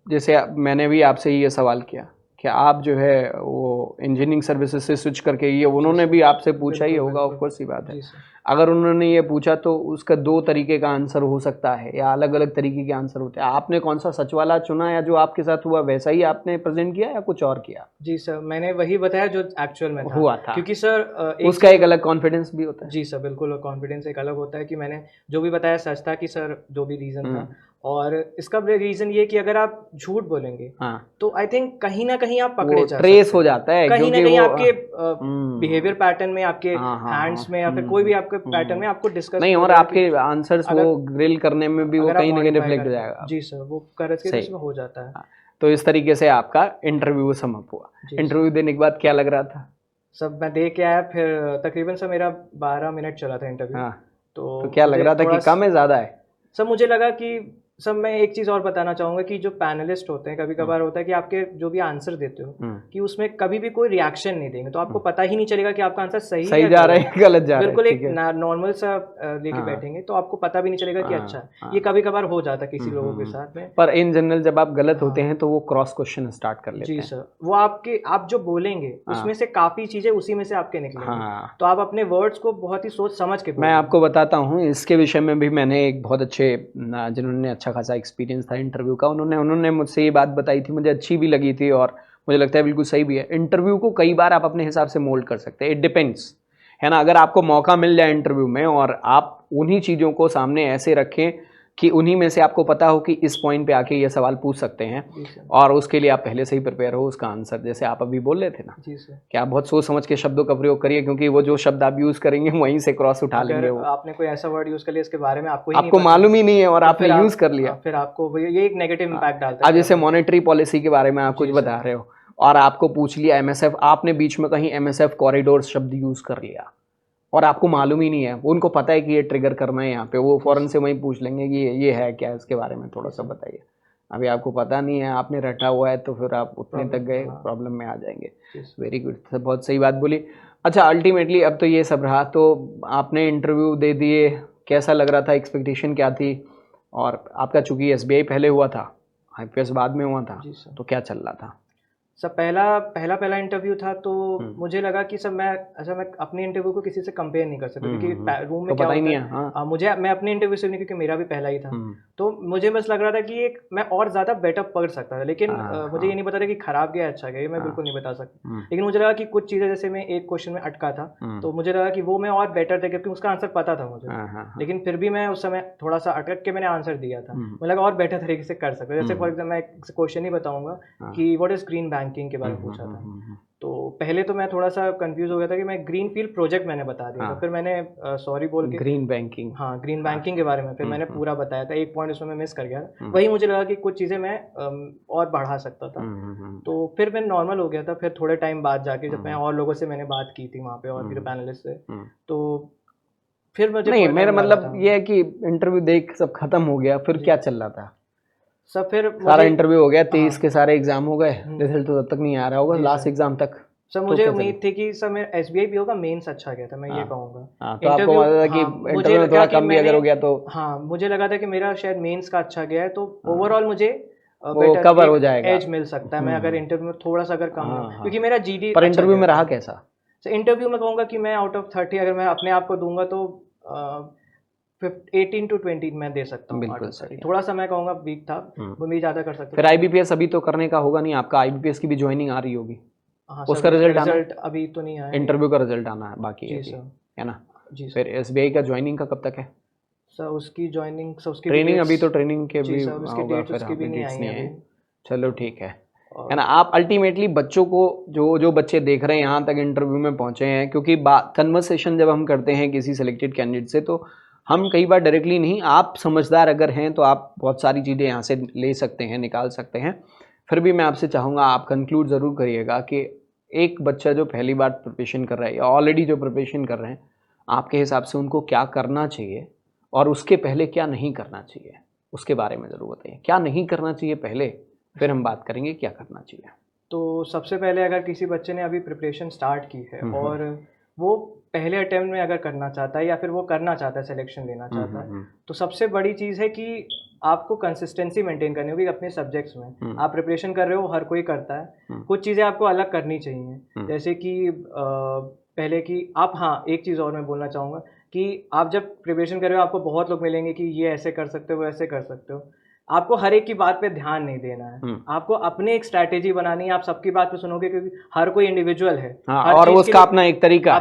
जैसे मैंने भी आपसे ये सवाल किया कि आप जो है वो इंजीनियरिंग सर्विसेज से स्विच करके, ये उन्होंने भी आपसे पूछा ही होगा, ऑफ कोर्स ही बात है। अगर उन्होंने ये पूछा तो उसका दो तरीके का आंसर हो सकता है या अलग अलग तरीके के आंसर होते हैं। आपने कौन सा सच वाला चुना या जो आपके साथ हुआ वैसा ही आपने प्रेजेंट किया या कुछ और किया? जी सर, मैंने वही बताया जो एक्चुअल में हुआ था, क्योंकि सर उसका एक अलग कॉन्फिडेंस भी होता है। जी सर, बिल्कुल कॉन्फिडेंस एक अलग होता है कि मैंने जो भी बताया सच था, कि सर जो भी रीज़न था। और इसका रीज़न ये कि अगर आप झूठ बोलेंगे तो आई थिंक कहीं ना कहीं आप पकड़े जा ट्रेस हो जाता है, कहीं ना कहीं आपके बिहेवियर पैटर्न में, आपके हैंड्स में या फिर कोई भी आपके पैटर्न में आपको डिस्कस नहीं, और आपके आंसर्स वो ग्रिल करने में भी वो कहीं ना कहीं रिफ्लेक्ट हो जाएगा। जी सर, वो करके इसमें हो जाता है। तो इस तरीके से आपका इंटरव्यू समाप्त हुआ। इंटरव्यू देने के बाद क्या लग रहा था? सब मैं दे के आया, फिर तकरीबन सर मेरा 12 मिनट चला था इंटरव्यू। तो क्या लग रहा था कि कम है ज़्यादा है? सर मुझे लगा कि सब, मैं एक चीज़ और बताना चाहूँगा कि जो पैनलिस्ट होते हैं, कभी कभार होता है कि आपके जो भी आंसर देते हो कि उसमें कभी भी कोई रिएक्शन नहीं देंगे, तो आपको पता ही नहीं चलेगा कि आपका आंसर सही जा रहा है गलत जा रहा है। बिल्कुल एक नॉर्मल सा लेके बैठेंगे तो आपको पता भी नहीं चलेगा कि अच्छा ये कभी कभार हो जाता है किसी लोगों के साथ में। पर इन जनरल जब आप गलत होते हैं तो वो क्रॉस क्वेश्चन स्टार्ट कर लेते हैं। जी सर, वो आप जो बोलेंगे उसमें से काफ़ी चीज़ें उसी में से आपके निकलेंगी, तो आप अपने वर्ड्स को बहुत ही सोच समझ के। मैं आपको बताता हूँ, इसके विषय में भी मैंने एक बहुत अच्छे जिन्होंने अच्छा खासा एक्सपीरियंस था इंटरव्यू का, उन्होंने मुझसे ये बात बताई थी, मुझे अच्छी भी लगी थी और मुझे लगता है बिल्कुल सही भी है। इंटरव्यू को कई बार आप अपने हिसाब से मोल्ड कर सकते हैं, इट डिपेंड्स, है ना। अगर आपको मौका मिल जाए इंटरव्यू में और आप उन्हीं चीज़ों को सामने ऐसे रखें कि उन्हीं में से आपको पता हो कि इस पॉइंट पे आके ये सवाल पूछ सकते हैं और उसके लिए आप पहले से ही प्रिपेयर हो उसका आंसर, जैसे आप अभी बोल रहे थे ना कि आप बहुत सोच समझ के शब्दों का प्रयोग करिए, क्योंकि वो जो शब्द आप यूज़ करेंगे वहीं से क्रॉस उठा लेंगे। वो आपने कोई ऐसा वर्ड यूज़ कर लिया इसके बारे में आपको मालूम ही नहीं है और आपने यूज़ कर लिया, फिर आपको ये एक नेगेटिव इम्पैक्ट डालता है। आप जैसे मॉनेटरी पॉलिसी के बारे में आप कुछ बता रहे हो और आपको पूछ लिया MSF, आपने बीच में कहीं MSF कॉरिडोर शब्द यूज़ कर लिया और आपको मालूम ही नहीं है, उनको पता है कि ये ट्रिगर करना है यहाँ पे, वो फौरन से वहीं पूछ लेंगे कि ये है क्या, इसके बारे में थोड़ा सा बताइए। अभी आपको पता नहीं है, आपने रटा हुआ है, तो फिर आप उतने तक गए, प्रॉब्लम में आ जाएंगे। वेरी गुड, बहुत सही बात बोली। अच्छा, अल्टीमेटली अब तो ये सब रहा, तो आपने इंटरव्यू दे दिए, कैसा लग रहा था, एक्सपेक्टेशन क्या थी? और आपका चूंकि SBI पहले हुआ था, IPS बाद में हुआ था, तो क्या चल रहा था? सब पहला इंटरव्यू था, तो मुझे लगा कि सब मैं अपने इंटरव्यू को किसी से कंपेयर नहीं कर सकता, क्योंकि रूम में तो क्या होता है, हाँ। मैं अपने इंटरव्यू से नहीं, क्योंकि मेरा भी पहला ही था, तो मुझे बस लग रहा था कि एक मैं और ज़्यादा बेटर पढ़ सकता था, लेकिन मुझे ये नहीं पता था कि खराब गया अच्छा गया, ये मैं बिल्कुल नहीं बता सकता। लेकिन मुझे लगा कि कुछ चीज़ें, जैसे मैं एक क्वेश्चन में अटका था, तो मुझे लगा कि वो मैं और बेटर था, क्योंकि उसका आंसर पता था मुझे, लेकिन फिर भी मैं उस समय थोड़ा सा अटक के मैंने आंसर दिया था। मुझे लगा और बेटर तरीके से कर सकता। जैसे फॉर एग्जाम्पल मैं एक क्वेश्चन ही बताऊंगा कि व्हाट इज ग्रीन बैंकिंग के बारे में पूछा था, तो पहले तो मैं थोड़ा सा कंफ्यूज हो गया था कि मैं ग्रीन फील्ड प्रोजेक्ट मैंने बता दिया था, फिर मैंने सॉरी बोल के ग्रीन बैंकिंग, हाँ ग्रीन बैंकिंग के बारे में फिर मैंने पूरा बताया था, एक पॉइंट उसमें मैं मिस कर गया था, वही मुझे लगा कि कुछ चीज़ें मैं और बढ़ा सकता था, तो फिर मैं नॉर्मल हो गया था। फिर थोड़े टाइम बाद जाके जब मैं और लोगों से मैंने बात की थी वहाँ पे और भी पैनलिस्ट से, तो फिर मुझे नहीं, मेरा मतलब ये है कि इंटरव्यू देख सब खत्म हो गया, फिर क्या चल रहा था? सब फिर सारा इंटरव्यू हो गया, 23 के सारे एग्जाम हो गए, रिजल्ट तो तब तक नहीं आ रहा होगा, लास्ट एग्जाम तक। सर मुझे उम्मीद थी कि सर मेरा SBI भी होगा, मेंस अच्छा गया था, मैं ये कहूँगा। तो आपको लगा था कि इंटरव्यू में थोड़ा कम भी अगर हो गया तो? हाँ, मुझे लगा था कि मेरा शायद मेंस का अच्छा गया है, तो ओवरऑल मुझे वो कवर हो जाएगा, एज मिल सकता है। मैं अगर इंटरव्यू में थोड़ा सा अगर कम हूँ, क्योंकि मेरा जीडी पर इंटरव्यू में रहा कैसा? इंटरव्यू में कहूँगा कि मैं आउट ऑफ 30 अगर मैं अपने आप को दूंगा तो 18 to 20 मैं दे सकता हूँ। बिल्कुल सही। थोड़ा सा मैं कहूँगा वीक था, वो भी ज़्यादा कर सकता। फिर आईबीपीएस अभी तो करने का होगा नहीं आपका, आईबीपीएस की भी ज्वाइनिंग आ रही होगी? हाँ, उसका रिजल्ट अभी तो नहीं आया, इंटरव्यू का रिजल्ट आना है बाकी है, है ना? जी। फिर एसबीआई का ज्वाइनिंग का कब तक है? सर उसकी ज्वाइनिंग, उसकी ट्रेनिंग अभी तो ट्रेनिंग के भी होगा, फिर उसकी भी नहीं आई है। चलो ठीक है ना? आप अल्टीमेटली बच्चों को, जो बच्चे देख रहे हैं यहाँ तक इंटरव्यू में पहुंचे हैं, क्योंकि कन्वर्सेशन जब हम करते हैं किसी सिलेक्टेड कैंडिडेट से तो हम कई बार डायरेक्टली नहीं, आप समझदार अगर हैं तो आप बहुत सारी चीज़ें यहाँ से ले सकते हैं, निकाल सकते हैं। फिर भी मैं आपसे चाहूँगा आप कंक्लूड ज़रूर करिएगा कि एक बच्चा जो पहली बार प्रिपरेशन कर रहा है या ऑलरेडी जो प्रिपरेशन कर रहे हैं, आपके हिसाब से उनको क्या करना चाहिए और उसके पहले क्या नहीं करना चाहिए, उसके बारे में ज़रूर बताइए। क्या नहीं करना चाहिए पहले, फिर हम बात करेंगे क्या करना चाहिए। तो सबसे पहले अगर किसी बच्चे ने अभी प्रिपरेशन स्टार्ट की है और वो पहले अटेम्प्ट में अगर करना चाहता है या फिर वो करना चाहता है, सिलेक्शन लेना चाहता है, तो सबसे बड़ी चीज़ है कि आपको कंसिस्टेंसी मेंटेन करनी होगी अपने सब्जेक्ट्स में। आप प्रिपरेशन कर रहे हो, हर कोई करता है, कुछ चीज़ें आपको अलग करनी चाहिए। जैसे कि पहले कि आप, हाँ एक चीज़ और मैं बोलना चाहूँगा कि आप जब प्रिपरेशन कर रहे हो आपको बहुत लोग मिलेंगे कि ये ऐसे कर सकते हो, वो ऐसे कर सकते हो। आपको हर एक की बात पे ध्यान नहीं देना है, आपको अपने एक स्ट्रैटेजी बनानी है। आप सबकी बात पे सुनोगे क्योंकि हर कोई इंडिविजुअल है, और उसका अपना एक तरीका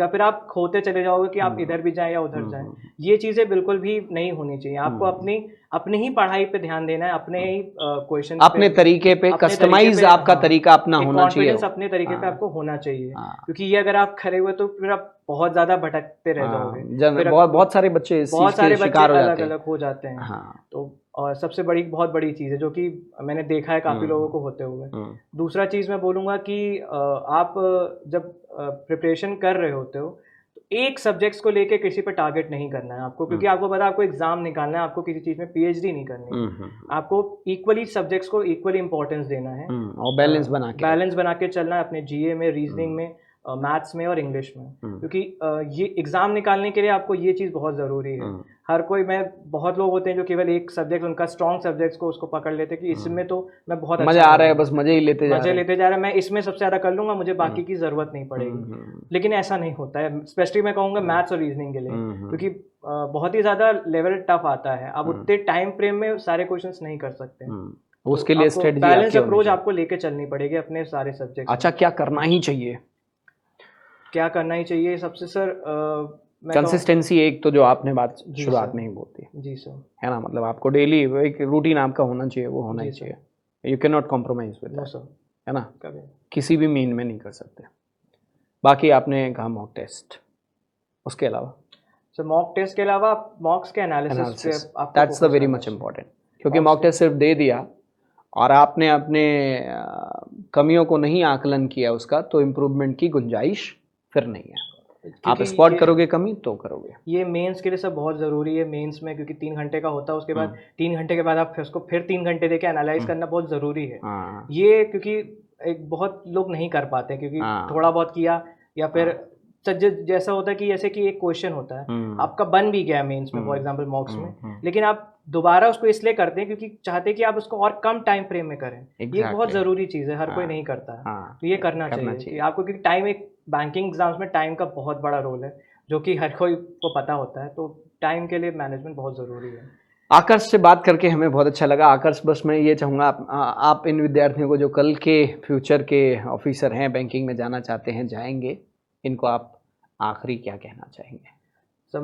फिर आप खोते चले जाओगे कि आप इधर भी जाएं या उधर जाएं। ये चीजें बिल्कुल भी नहीं होनी चाहिए। आपको अपनी ही पढ़ाई पे ध्यान देना है, अपने ही क्वेश्चन, अपने तरीके पे कस्टमाइज आपका तरीका अपना होना चाहिए, कॉन्फिडेंस अपने तरीके पे आपको होना चाहिए। क्योंकि ये अगर आप खड़े हुए तो फिर आप बहुत ज्यादा भटकते रह जाओगे। बहुत सारे बच्चे अलग अलग हो जाते हैं। तो और सबसे बहुत बड़ी चीज़ है जो कि मैंने देखा है काफ़ी लोगों को होते हुए। दूसरा चीज़ मैं बोलूँगा कि आप जब प्रिपरेशन कर रहे होते हो तो एक सब्जेक्ट्स को लेके किसी पे टारगेट नहीं करना है आपको, क्योंकि आपको पता है आपको एग्जाम निकालना है, आपको किसी चीज़ में पीएचडी नहीं करनी है। आपको इक्वली सब्जेक्ट्स को इक्वली इंपॉर्टेंस देना है और बैलेंस बना के चलना है अपने जीए में, रीजनिंग में, मैथ्स में और इंग्लिश में। क्योंकि ये एग्जाम निकालने के लिए आपको ये चीज़ बहुत ज़रूरी है। हर कोई, बहुत लोग होते हैं जो केवल एक सब्जेक्ट, उनका स्ट्रॉन्ग सब्जेक्ट्स को उसको पकड़ लेते हैं कि इसमें तो मैं बहुत मजा आ रहा है, बस मजे ही लेते जा रहा है, मैं इसमें सबसे ज़्यादा कर लूंगा, मुझे बाकी की ज़रूरत नहीं पड़ेगी। लेकिन ऐसा नहीं होता है, स्पेशली मैं कहूँगा मैथ्स और रीजनिंग के लिए, क्योंकि बहुत ही ज़्यादा लेवल टफ आता है। आप उतने टाइम फ्रेम में सारे क्वेश्चंस नहीं कर सकते, उसके लिए स्ट्रेटजी, बैलेंस अप्रोच आपको लेके चलनी पड़ेगी अपने सारे सब्जेक्ट। अच्छा, क्या करना ही चाहिए? सबसे सर कंसिस्टेंसी, एक तो जो आपने बात शुरुआत में ही बोलती है, जी सर, है ना? मतलब आपको डेली एक रूटीन आपका होना चाहिए, वो होना ही चाहिए। You can not compromise with that, है ना? किसी भी मीन में नहीं कर सकते। बाकी आपने कहा मॉक टेस्ट, उसके अलावा सर मॉक टेस्ट के अलावा मॉक्स के analysis, that's the very much important. क्योंकि मॉक टेस्ट सिर्फ दे दिया और आपने अपने कमियों को नहीं आकलन किया उसका, तो इम्प्रूवमेंट की गुंजाइश फिर नहीं है। आप स्पॉट करोगे कमी तो करोगे। ये मेंस के लिए सब बहुत ज़रूरी है, मेंस में, क्योंकि 3 घंटे का होता है। उसके बाद 3 घंटे के बाद आप उसको फिर 3 घंटे देके एनालाइज करना बहुत ज़रूरी है। ये क्योंकि एक बहुत लोग नहीं कर पाते, क्योंकि थोड़ा बहुत किया या फिर जैसा होता है कि जैसे कि एक क्वेश्चन होता है आपका बन भी गया मेंस में, फॉर एग्जांपल मॉक्स में, लेकिन आप दोबारा उसको इसलिए करते हैं क्योंकि चाहते हैं कि आप उसको और कम टाइम फ्रेम में करें। ये बहुत ज़रूरी चीज़ है, हर कोई नहीं करता है, तो ये करना चाहिए कि आपको, क्योंकि टाइम, एक बैंकिंग एग्जाम्स में टाइम का बहुत बड़ा रोल है जो कि हर कोई को पता होता है, तो टाइम के लिए मैनेजमेंट बहुत ज़रूरी है। आकर्ष से बात करके हमें बहुत अच्छा लगा। आकर्ष, बस मैं ये चाहूँगा आप इन विद्यार्थियों को जो कल के फ्यूचर के ऑफिसर हैं, बैंकिंग में जाना चाहते हैं, जाएंगे, इनको आप आखिरी क्या कहना चाहेंगे? सब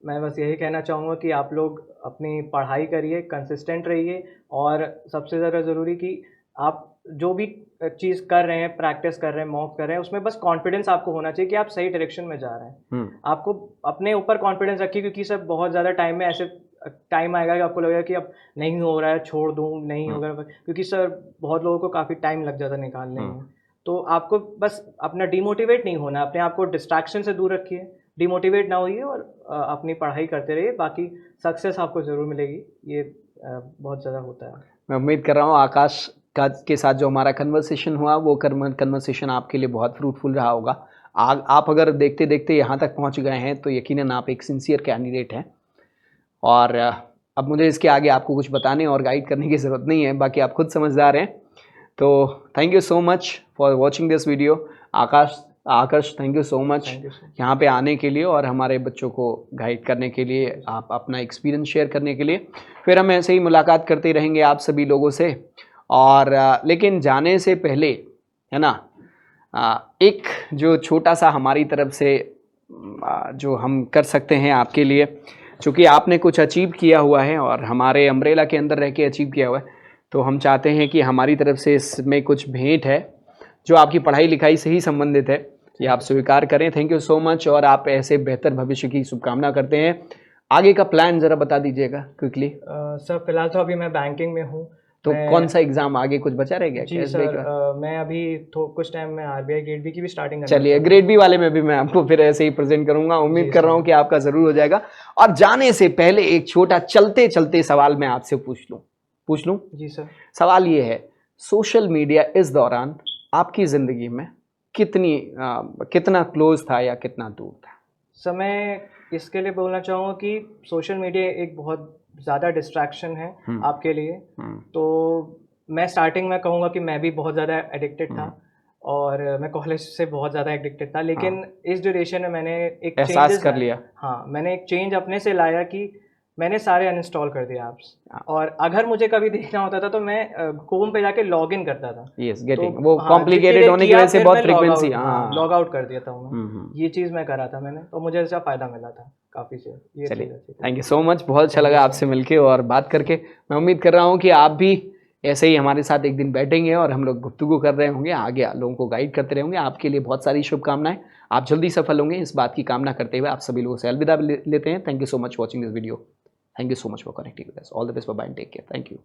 मैं बस यही कहना चाहूँगा कि आप लोग अपनी पढ़ाई करिए, कंसिस्टेंट रहिए, और सबसे ज़्यादा ज़रूरी कि आप जो भी चीज़ कर रहे हैं, प्रैक्टिस कर रहे हैं, मॉक कर रहे हैं, उसमें बस कॉन्फिडेंस आपको होना चाहिए कि आप सही डायरेक्शन में जा रहे हैं। आपको अपने ऊपर कॉन्फिडेंस रखिए, क्योंकि सर बहुत ज़्यादा टाइम में ऐसे टाइम आएगा कि आपको लगेगा कि अब नहीं हो रहा है, छोड़ दूँ, नहीं होगा, क्योंकि सर बहुत लोगों को काफ़ी टाइम लग जाता है निकालने में। तो आपको बस अपना डिमोटिवेट नहीं होना, अपने आप को डिस्ट्रैक्शन से दूर रखिए, डिमोटिवेट ना होइए और अपनी पढ़ाई करते रहिए, बाकी सक्सेस आपको ज़रूर मिलेगी। ये बहुत ज़्यादा होता है। मैं उम्मीद कर रहा हूँ आकाश के साथ जो हमारा कन्वर्सेशन हुआ, वो कन्वर्सेशन आपके लिए बहुत फ्रूटफुल रहा होगा। आप अगर देखते देखते यहाँ तक पहुँच गए हैं तो यकीनन आप एक सिंसियर कैंडिडेट हैं, और अब मुझे इसके आगे आपको कुछ बताने और गाइड करने की ज़रूरत नहीं है, बाकी आप खुद समझदार हैं। तो thank you so much for watching this video. Aakarsh thank you so much thank you sir. यहाँ पे आने के लिए और हमारे बच्चों को गाइड करने के लिए, आप अपना एक्सपीरियंस शेयर करने के लिए। फिर हम ऐसे ही मुलाकात करते रहेंगे आप सभी लोगों से। और लेकिन जाने से पहले, है ना, एक जो छोटा सा हमारी तरफ से जो हम कर सकते हैं आपके लिए, चूँकि आपने कुछ अचीव किया हुआ है और हमारे अम्ब्रेला के अंदर रह के अचीव किया हुआ है, तो हम चाहते हैं कि हमारी तरफ से इसमें कुछ भेंट है जो आपकी पढ़ाई लिखाई से ही संबंधित है, ये आप स्वीकार करें। थैंक यू सो मच और आप ऐसे बेहतर भविष्य की शुभकामना करते हैं। आगे का प्लान ज़रा बता दीजिएगा क्विकली। सर फिलहाल तो अभी मैं बैंकिंग में हूँ। तो कौन सा एग्जाम आगे कुछ बचा रह गया? जी सर, मैं अभी कुछ टाइम में आरबीआई ग्रेड बी की भी स्टार्टिंग करना चलिए, ग्रेड बी वाले में भी मैं आपको फिर ऐसे ही प्रेजेंट करूंगा। उम्मीद कर रहा हूँ कि आपका ज़रूर हो जाएगा। और जाने से पहले एक छोटा चलते चलते सवाल मैं आपसे पूछ लूँ? जी सर। सवाल ये है, सोशल मीडिया इस दौरान आपकी ज़िंदगी में कितना क्लोज था या कितना दूर था? सर मैं इसके लिए बोलना चाहूँगा कि सोशल मीडिया एक बहुत ज़्यादा डिस्ट्रैक्शन है आपके लिए। तो मैं स्टार्टिंग में कहूँगा कि मैं भी बहुत ज़्यादा एडिक्टेड था और मैं कॉलेज से बहुत ज़्यादा एडिक्टेड था, लेकिन इस ड्यूरेशन में मैंने एक एहसास कर लिया। हाँ, मैंने एक चेंज अपने से लाया कि मैंने सारे अनइंस्टॉल कर दिए ऐप्स, और अगर मुझे कभी देखना होता था तो मैं क्रोम पे जाके लॉग इन करता था। यस, गेटिंग वो कॉम्प्लिकेटेड होने की वजह से बहुत फ्रीक्वेंसी, लॉग आउट कर दिया था मैं। ये चीज़ मैं करा था मैंने, तो मुझे इसका फ़ायदा मिला था काफ़ी से। ये चलिए, थैंक यू सो मच। बहुत अच्छा लगा आपसे मिलके और बात करके। मैं उम्मीद कर रहा हूँ कि आप भी ऐसे ही हमारे साथ एक दिन बैठेंगे और हम लोग गुफ्तगू कर रहे होंगे, आगे लोगों को गाइड करते रहेंगे। आपके लिए बहुत सारी शुभकामनाएं, आप जल्दी सफल होंगे, इस बात की कामना करते हुए आप सभी लोगों से अलविदा लेते हैं। Thank you so much watching this video. Thank you so much for connecting with us. All the best. Bye bye and take care. Thank you.